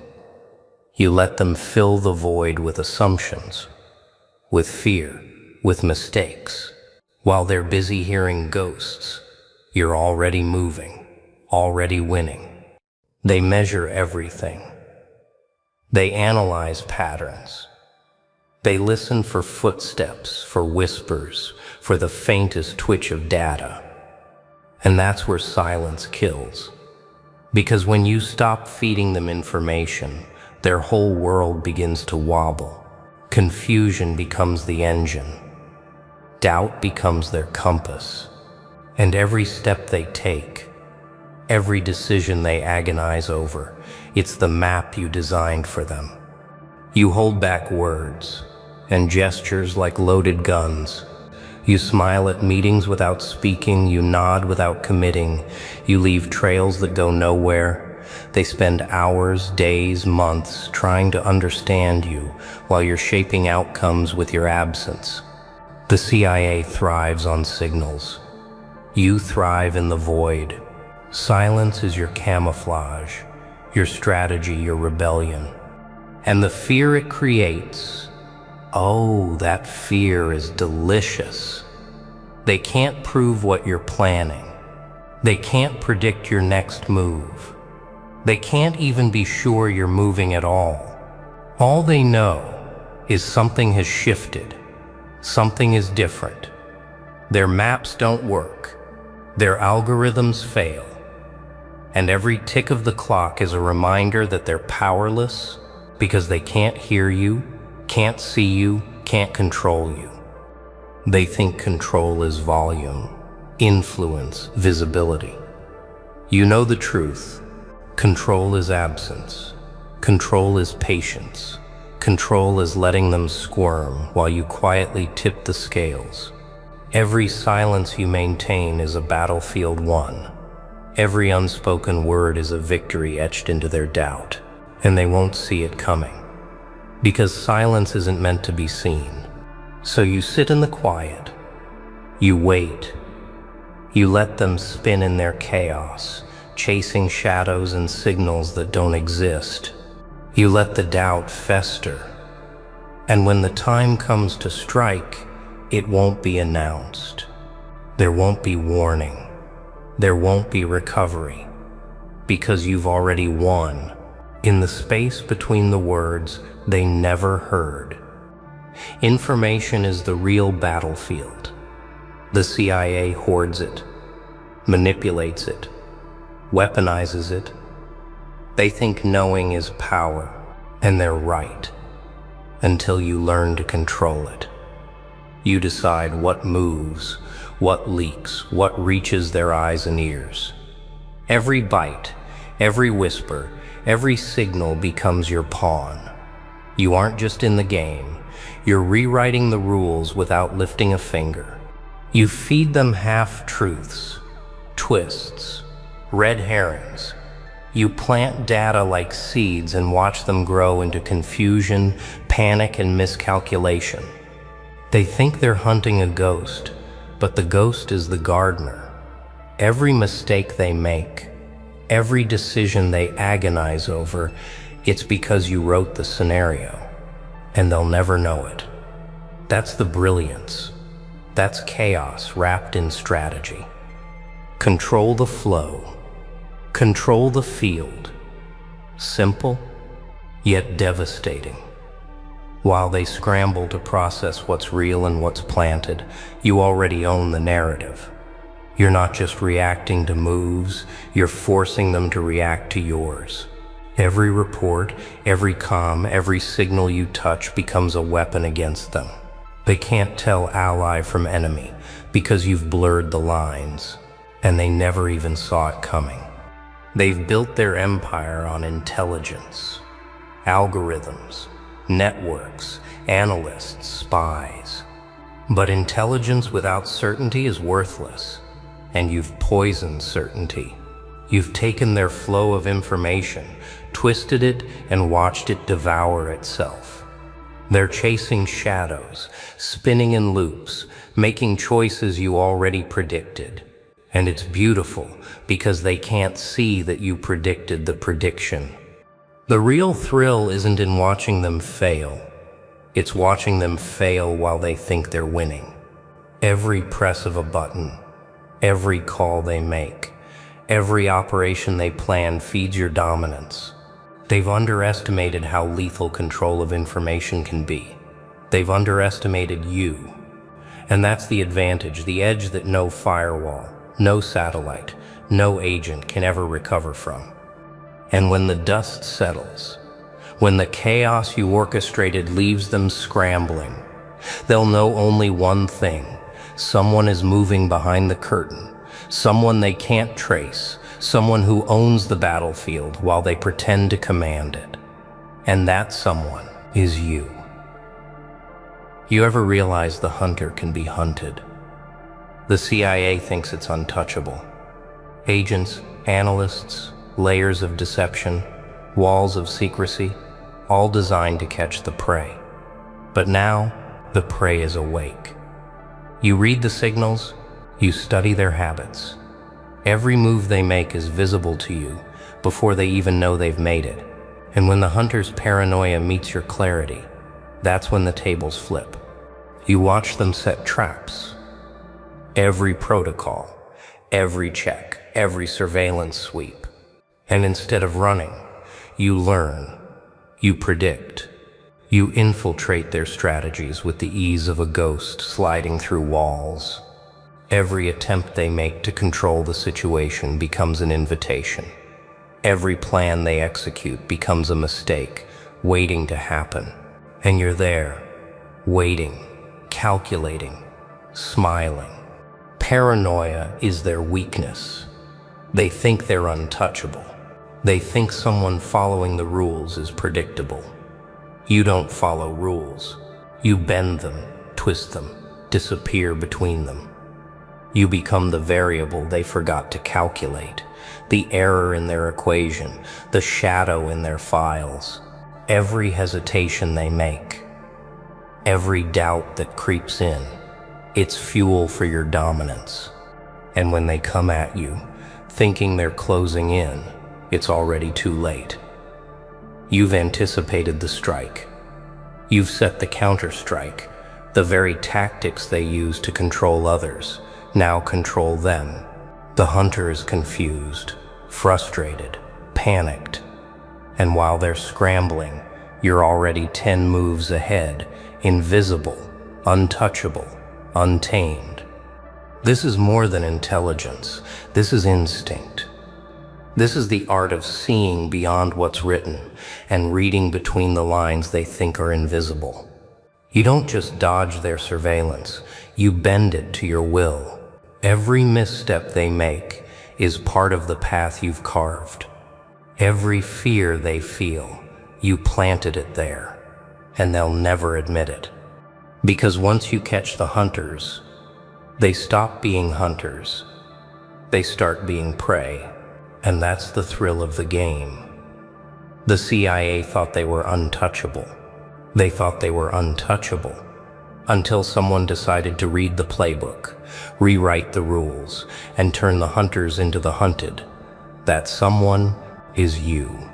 Speaker 2: You let them fill the void with assumptions, with fear, with mistakes. While they're busy hearing ghosts, You're already moving, already winning. They measure everything. They analyze patterns. They listen for footsteps, for whispers, for the faintest twitch of data. And that's where silence kills. Because when you stop feeding them information, their whole world begins to wobble. Confusion becomes the engine. Doubt becomes their compass. And every step they take, every decision they agonize over, it's the map you designed for them. You hold back words and gestures like loaded guns. You smile at meetings without speaking, you nod without committing, you leave trails that go nowhere. They spend hours, days, months trying to understand you while you're shaping outcomes with your absence. The CIA thrives on signals. You thrive in the void. Silence is your camouflage, your strategy, your rebellion. And the fear it creates, oh, that fear is delicious. They can't prove what you're planning. They can't predict your next move. They can't even be sure you're moving at all. All they know is something has shifted. Something is different. Their maps don't work. Their algorithms fail. And every tick of the clock is a reminder that they're powerless because they can't hear you, can't see you, can't control you. They think control is volume, influence, visibility. You know the truth. Control is absence. Control is patience. Control is letting them squirm while you quietly tip the scales. Every silence you maintain is a battlefield won. Every unspoken word is a victory etched into their doubt, and they won't see it coming. Because silence isn't meant to be seen. So you sit in the quiet. You wait. You let them spin in their chaos, chasing shadows and signals that don't exist. You let the doubt fester. And when the time comes to strike, it won't be announced. There won't be warning. There won't be recovery. Because you've already won. In the space between the words they never heard. Information is the real battlefield. The CIA hoards it, manipulates it, weaponizes it. They think knowing is power, and they're right, until you learn to control it. You decide what moves, what leaks, what reaches their eyes and ears. Every bite, every whisper, every signal becomes your pawn. You aren't just in the game, you're rewriting the rules without lifting a finger. You feed them half-truths, twists, red herrings. You plant data like seeds and watch them grow into confusion, panic, and miscalculation. They think they're hunting a ghost, but the ghost is the gardener. Every mistake they make, every decision they agonize over, it's because you wrote the scenario, and they'll never know it. That's the brilliance. That's chaos wrapped in strategy. Control the flow. Control the field. Simple, yet devastating. While they scramble to process what's real and what's planted, you already own the narrative. You're not just reacting to moves, you're forcing them to react to yours. Every report, every comm, every signal you touch becomes a weapon against them. They can't tell ally from enemy because you've blurred the lines, and they never even saw it coming. They've built their empire on intelligence, algorithms, networks, analysts, spies. But intelligence without certainty is worthless, and you've poisoned certainty. You've taken their flow of information, twisted it, and watched it devour itself. They're chasing shadows, spinning in loops, making choices you already predicted. And it's beautiful because they can't see that you predicted the prediction. The real thrill isn't in watching them fail. It's watching them fail while they think they're winning. Every press of a button, Every call they make, every operation they plan feeds your dominance. They've underestimated how lethal control of information can be. They've underestimated you. And that's the advantage, the edge that no firewall, no satellite, no agent can ever recover from. And when the dust settles, when the chaos you orchestrated leaves them scrambling, they'll know only one thing. Someone is moving behind the curtain. Someone they can't trace. Someone who owns the battlefield while they pretend to command it. And that someone is you. You ever realize the hunter can be hunted? The CIA thinks it's untouchable. Agents, analysts, layers of deception, walls of secrecy, all designed to catch the prey. But now, the prey is awake. You read the signals, you study their habits. Every move they make is visible to you before they even know they've made it. And when the hunter's paranoia meets your clarity, that's when the tables flip. You watch them set traps. Every protocol, every check, every surveillance sweep. And instead of running, you learn, you predict. You infiltrate their strategies with the ease of a ghost sliding through walls. Every attempt they make to control the situation becomes an invitation. Every plan they execute becomes a mistake, waiting to happen. And you're there, waiting, calculating, smiling. Paranoia is their weakness. They think they're untouchable. They think someone following the rules is predictable. You don't follow rules. You bend them, twist them, disappear between them. You become the variable they forgot to calculate, the error in their equation, the shadow in their files. Every hesitation they make, every doubt that creeps in, it's fuel for your dominance. And when they come at you, thinking they're closing in, it's already too late. You've anticipated the strike. You've set the counter-strike. The very tactics they use to control others now control them. The hunter is confused, frustrated, panicked. And while they're scrambling, you're already 10 moves ahead, invisible, untouchable, untamed. This is more than intelligence. This is instinct. This is the art of seeing beyond what's written and reading between the lines they think are invisible. You don't just dodge their surveillance, you bend it to your will. Every misstep they make is part of the path you've carved. Every fear they feel, you planted it there, and they'll never admit it. Because once you catch the hunters, they stop being hunters. They start being prey. And that's the thrill of the game. The CIA thought they were untouchable. They thought they were untouchable until someone decided to read the playbook, rewrite the rules, and turn the hunters into the hunted. That someone is you.